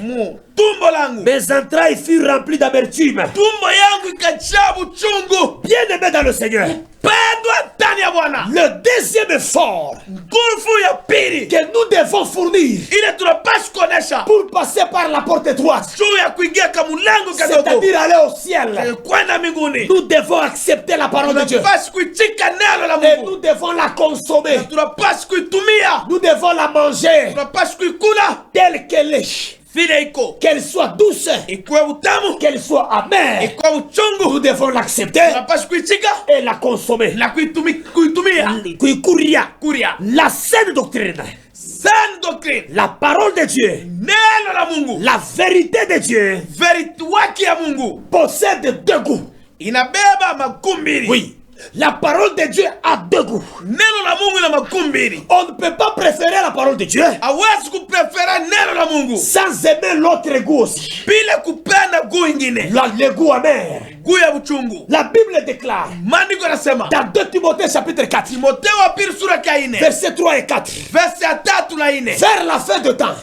Tumbo langu. Mes entrailles furent remplies d'amertume. Tumbo yangu ikajaa buchungu. Bien-aimé dans le Seigneur. Pendwa ndani ya Bwana. Le deuxième effort nguvu ya pili que nous devons fournir ile tunapaswa kuonesha pour passer par la porte étroite, juu ya kuingia kwa mlango kadogo, c'est-à-dire aller au ciel, kwenda mbinguni, nous devons accepter la parole de Dieu tunapaswa kuitika neno la et Mungu, nous devons la consommer, tunapaswa kuitumia, nous devons la manger tunapaswa kuikula telle qu'elle est, vile iko, qu'elle soit douce, ikuwe utamu, qu'elle soit amère. ikuwe uchungu, Nous devons l'accepter tunapaswa kuitika et la consommer. na kuitumia Kuikuria. kuria. La saine doctrine, Saine doctrine, la parole de Dieu, neno la Mungu, la vérité de Dieu verite wake ya Mungu possède deux goûts. inabeba makumbiri. Oui, la parole de Dieu a deux goûts. Neno la Mungu na makumbiri. On ne peut pas préférer la parole de Dieu Hawezi kuprefera neno la Mungu sans aimer l'autre goût aussi. bila kupenda guu ingine, Le goût amer. guu ya uchungu. La Bible déclare Maandiko yanasema dans 2 Timothée chapitre 4, Timotheo wa pili sura ya 4 versets 3 et 4, verse ya 3 na 4, vers la fin de temps,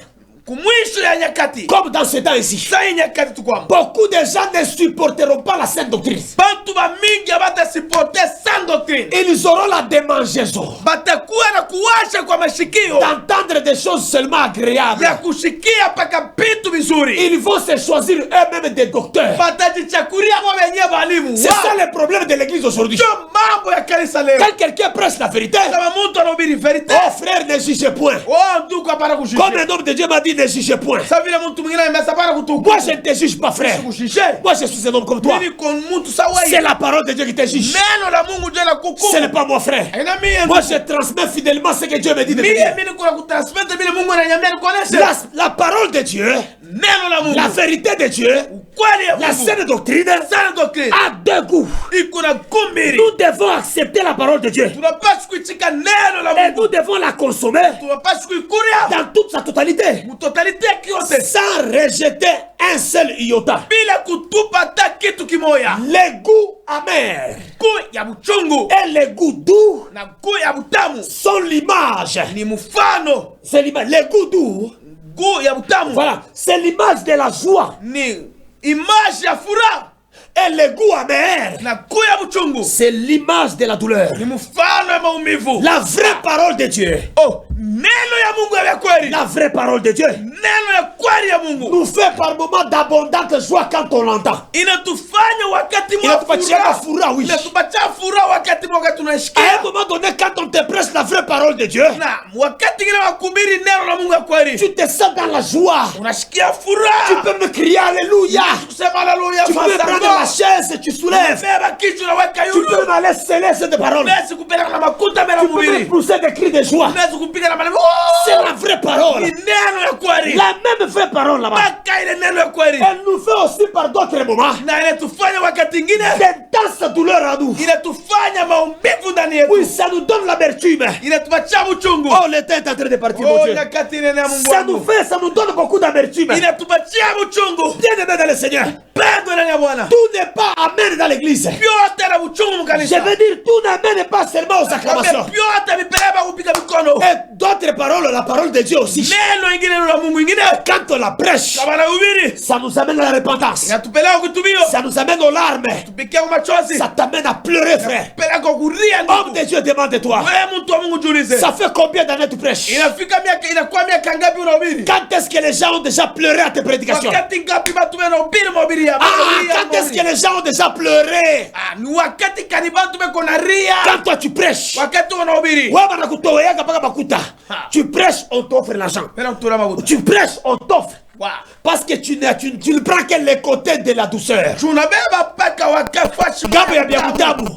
kumwisho ya nyakati, comme dans ce temps ici, saa hii nyakati tukwamo, beaucoup de gens ne supporteront pas la sainte doctrine. bantu bamingi batasipote sans doctrine, Ils auront la démangeaison batakuwa na kuwasha kwa mashikio d'entendre des choses seulement agréables. ya kushikia paka vitu vizuri, Ils vont se choisir eux-mêmes des docteurs. batajichakuria kwa wenyewe walimu. C'est ça le problème de l'église aujourd'hui. Ndio mambo ya kanisa leo. Quand quelqu'un prêche la vérité, Kama mtu anahubiri verite, oh frère, ne jugez point. oh ndugu hapana Comme kushusha. un homme de Dieu m'a dit, ne jugez point. Sasa vile mtu mwingine amesema hapana kutuku. Moi, je ne te juge pas, frère. Kushusha. Moi, je suis un homme comme toi. Mimi kwa mtu sawa C'est la parole de Dieu qui te juge. neno la Mungu ndio la kukumu. Ce n'est pas moi, frère. Haina mimi. Moi, je transmets fidèlement ce que Dieu me dit de te Mimi dire. mimi kuna kutransmit vile Mungu ananiambia nikuoneshe. La parole de Dieu, Neno la Mungu. la vérité de Dieu, Kweli ya la Mungu. saine doctrine Sana doctrine. a deux goûts. Iko na kumbiri. Nous devons accepter la parole de Dieu Tunapaswa kuitika neno la et Mungu. nous devons la consommer Tunapaswa kuikuria dans toute sa totalité, mtotalite yote sans rejeter un seul iota. bila kutupa hata kitu kimoya. Les goûts amers Kuu ya buchungu et les goûts doux na kuu ya butamu sont l'image. ni mfano. C'est l'image. Les goûts doux, Kuu ya butamu voilà, c'est l'image de la joie. ni image ya furaha, Et les goûts amers, na kuu ya buchungu c'est l'image de la douleur. ni mfano ya maumivu. La vraie parole de Dieu Oh, Neno ya Mungu ya kweli. La vraie parole de Dieu Neno ya kweli ya Mungu. nous fait par moments d'abondante joie quand on l'entend. Inatufanya wakati Inatupatia furaha, oui. Inatupatia furaha wakati tunasikia. À un moment donné, quand on te prêche la vraie parole de Dieu, Na wakati ngine wakuhubiri neno la Mungu ya kweli. tu te sens dans la joie. Unasikia furaha. Tu peux me crier Alléluia. Kusema haleluya. Tu peux prendre la chaise et tu soulèves. Beba kichwa na weka Tu yulu. peux aller sceller cette parole. Unaweza kupeleka na makuta mbele Tu peux mhubiri. pousser des cris de joie. Unaweza kupiga na maneno. C'est la vraie parole. Ni neno ya kweli. La même vraie parole là-bas. Baka ile neno ya kweli. Elle nous fait aussi par d'autres moments Na inatufanya wakati ngine. d'intenses douleurs en nous. Inatufanya maumivu ndani yetu. Oui, ça nous donne l'amertume. Inatupatia uchungu. Oh, le temps est en train de partir, mon Oh, Dieu. nyakati nene ya Mungu Ça nous wangu. fait, ça nous donne beaucoup d'amertume. Inatupatia uchungu. Bien-aimé dans le Seigneur, Pendo ndani ya Bwana. tout n'est pas amen dans l'église. Vyote na uchungu Je mkanisa. veux dire, tout n'amène pas seulement aux acclamations. Vyote vipeleka kupiga mikono. Et d'autres paroles, la parole de Dieu aussi. Neno ingine la Mungu ingine. Quand on la prêche, Kama nahubiri. ça nous amène à la repentance. Inatupeleka kutumio. Ça nous amène aux larmes. Tupikia kwa machozi. Ça t'amène à pleurer, frère. Peleka kulia Homme ndugu. de Dieu, demande-toi. Wewe mtu wa Mungu jiulize. Ça fait combien d'années tu prêches? Inafika miaka inakuwa miaka ngapi unahubiri? Quand est-ce que les gens ont déjà pleuré à tes prédications? Wakati ngapi watu wanahubiri mahubiri ya Ah, mahubiri ya quand est-ce que mahubiri? les gens ont déjà pleuré? Ah, ni wakati kani bantu beko na ria. Quand toi tu prêches, Wakati wanahubiri. ouais, banakutoweaga mpaka makuta. Ah. Tu prêches, on t'offre l'argent. Pena mtura mabuta. Tu prêches, on t'offre. Wow. Parce que tu ne prends que les côtés de la douceur. Tunabeba paka wakafashi. Gabo ya bien mutamu.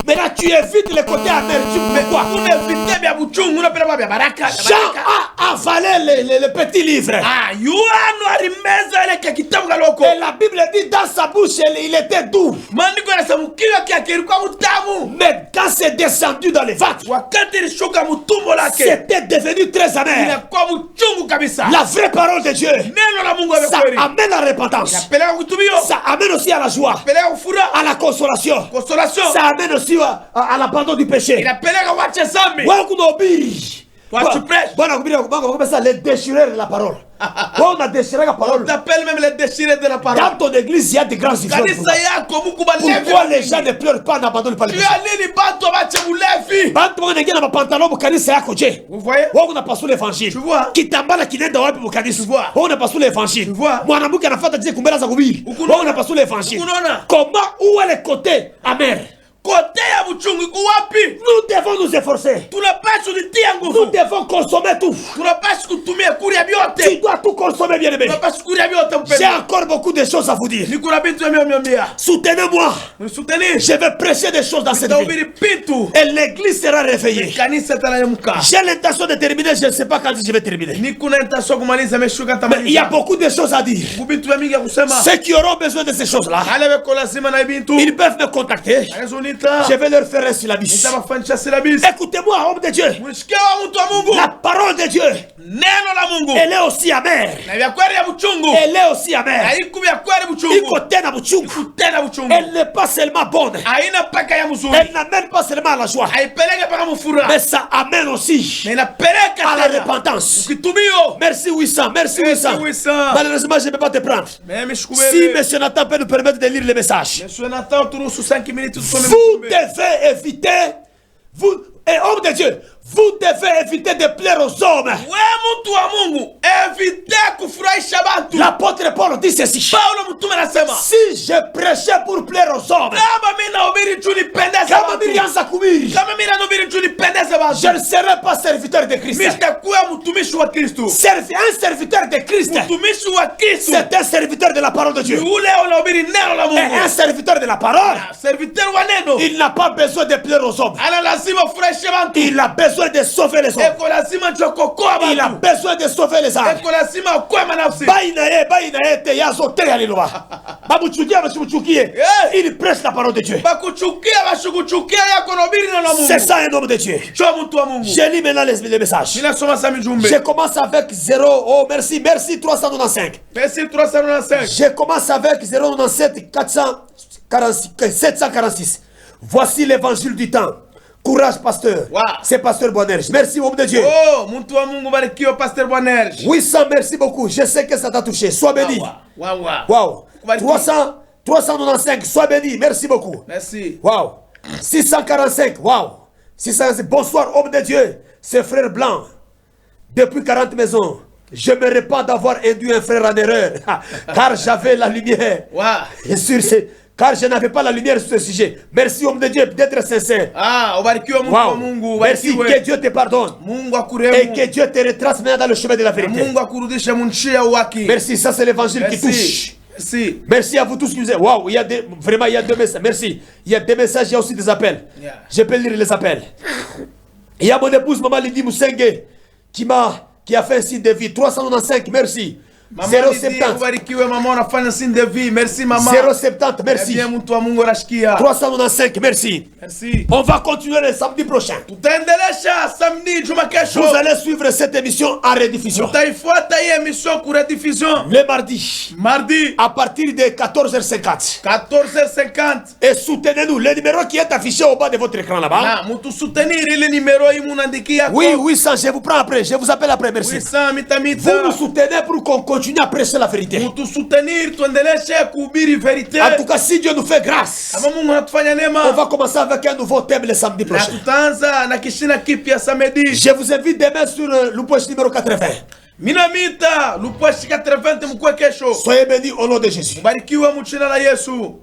Mais là, tu évites les côtés amertume. Pourquoi? Unevite bya buchungu unapenda bya baraka. Jean a avalé le petit livre. Ah, Yohana alimeza ile kitabu galoko. Et la Bible dit dans sa bouche, il était doux. Maandiko yanasema kinywa kyake kilikuwa mtamu. Mais quand c'est descendu dans les ventres, Wakati ilishuka mtumbo lake. c'était devenu très amer. Inakuwa mchungu kabisa. La vraie parole de Dieu, Neno la Mungu ça amekweli. amène à la repentance. Inapeleka kutumio. Ça amène aussi à la joie, Inapeleka furaha. à la consolation. Consolation. Ça amène aussi à l'abandon du péché. Inapeleka wache zambi. Ouais, kunobiri. Toi, tu prêches. Bwana kubiri, comment ça, les déchireurs de la parole. Ouais, on a déchiré la On parole. t'appelle même les déchirés de la parole. Dans ton église, il y a des grands ifs. Kanisa yako Mungu balevi. Pourquoi les gens ne pleurent pas, n'abandonnent pas le Tu péché? as nini bantu bache mulevi? Bantu wanaingia na mapantalon mukanisa yako je? Vous voyez? Wewe unapasua l'évangile. Tu vois? Kitambala kinaenda wapi mukanisa? Tu vois? Wewe unapasua l'évangile. Tu vois? Mwanamke anafuata je kumbela za kuhubiri. Ukunona? Wewe unapasua l'évangile. Ukunona? Comment où est le côté amer? Kote ya buchungu iko wapi? Nous devons nous efforcer. Tunapaswa kutia Nous nguvu. devons consommer tout. Tunapaswa kutumia kuria Tu vyote. dois tout consommer, bien aimé. Tunapaswa kuria vyote J'ai mpendwa. encore beaucoup de choses à vous dire. Niko na bintu ya miambia. Soutenez-moi. Mnisoutenir. Je vais prêcher des choses dans cette vie. Tahubiri pitu. Et l'église sera réveillée. Kanisa tanayemuka. J'ai l'intention de terminer. Je ne sais pas quand je vais terminer. Niko na intention kumaliza meshuka Mais il y a tamaliza. beaucoup de choses à dire. Kubintu ya mingi ya kusema. Ceux qui auront besoin de ces choses-là, Ale beko lazima na ibintu. ils peuvent me contacter. Ayazunita. Je vais leur faire un syllabus. Nitabafanyisha silabisi. Écoutez-moi, homme de Dieu. Msikia wa mtu wa Mungu. La parole de Dieu, Neno la Mungu. elle est aussi amère. Na vya kweli ya buchungu. Elle est aussi amère. Haiku vya kweli buchungu. Iko tena buchungu. Tena buchungu. Elle n'est pas seulement bonne. Haina paka ya mzuri. Elle n'amène pas seulement à la joie. Haipeleke paka mfuraha. Mais ça amène aussi Na inapeleka à la tena. repentance. Kitumio. Merci Wissam, merci Merci, Wissam. Wissam. Malheureusement, je ne peux pas te prendre. Mimi Si shikubele. M. Nathan peut nous permettre de lire le message. Monsieur Nathan turuhusu 5 minutes tusome Vous mtume. devez éviter, vous, et homme de Dieu, vous devez éviter de plaire aux hommes. Wewe mtu wa Mungu, evite kufurahisha bantu. L'apôtre Paul dit ceci. Paulo mtume anasema, Si je prêchais pour plaire aux hommes, kama mimi nahubiri tu nipendeze kama watu. nilianza kuhubiri, Kama mimi nahubiri tu nipendeze watu. je ne serais pas serviteur de Christ. Mimi sitakuwa mtumishi wa Kristo. Un serviteur de Christ, Mtumishi wa Kristo. c'est un serviteur de la parole de Ni Dieu. ule unahubiri neno la Et un Mungu. serviteur de la parole, Serviteur wa neno. il n'a pas besoin de plaire aux hommes. Ana lazima ufurahishe bantu. Il a besoin de sauver les hommes. Eko lazima tuokoa Il a bantu. besoin de sauver les âmes. Eko lazima okoe manafsi. Baina te yazote aliloa. Bamuchukia basimuchukie. Yeah. Il prêche la parole de Dieu. Bakuchukia bashukuchukia yako nahubiri neno la C'est Mungu. ça un homme de Dieu. Cho mtu wa Mungu. Je lis maintenant les messages. Ninasoma sasa mijumbe. Je commence avec 0. Oh, merci, merci 395. Verset 395. Je commence avec 097 746. Voici l'évangile du temps. Courage, pasteur. Wow. C'est pasteur Bonerge. Merci, homme de Dieu. Oh, mtu wa Mungu barikiwe Pastor Bwanerge. Oui, ça, merci beaucoup. Je sais que ça t'a touché. Sois béni. Wow. Wow. Barikiwe. 395. Sois béni. Merci beaucoup. Merci. Wow. 645. Wow. 645. Bonsoir, homme de Dieu. C'est frère Blanc. depuis 40 maisons. Je me répands d'avoir induit un frère en erreur, car j'avais la lumière. Wow. Et car je n'avais pas la lumière sur ce sujet. Merci, homme de Dieu, d'être sincère. Ah, ubarikiwe Mungu wa Mungu. Merci, Ubarikiwe. que Dieu te pardonne. Mungu Et akurehemu. que Dieu te retrace maintenant dans le chemin de la vérité. Mungu akurudishe munjia waki. Merci, ça c'est l'évangile qui touche. Merci. Merci. Merci à vous tous qui nous aidez. Waouh, vraiment, il y a deux messages. Merci. Il y a des messages, il y a aussi des appels. Yeah. Je peux lire les appels. Il y a mon épouse, Maman Lydie Moussenge, qui a fait un signe de vie. 395, merci. Mama 070. ubarikiwe mama unafanya signe de vie. Merci mama. 070, merci. Bien mtu wa Mungu anashikia. 395, merci. Merci. On va continuer le samedi prochain. Tutaendelesha samedi juma kesho. Vous allez suivre cette émission en rediffusion. Tutaifuata hii emission ku rediffusion. Le mardi, Mardi à partir de 14h50. 14h50. Et soutenez-nous. Le numéro qui est affiché au bas de votre écran là-bas. Na mutu soutenir ile numero hii munandikia. Oui, 800, je vous prends après. Je vous appelle après, merci. 800 mitamita. Vous nous soutenez pour qu'on continue à prêcher la vérité. Mutu soutenir tuendeleshe kuhubiri verite. En tout cas, si Dieu nous fait grâce, Kama Mungu anatufanya on neema. va commencer avec un nouveau thème le samedi Na prochain. tutaanza na kishina kipya samedi. Je vous invite demain sur le poche numéro 80. Minamita Lupwashi 80 mkwe kesho. Soyez bénis au nom de Jésus. Barikiwa mchina la Yesu.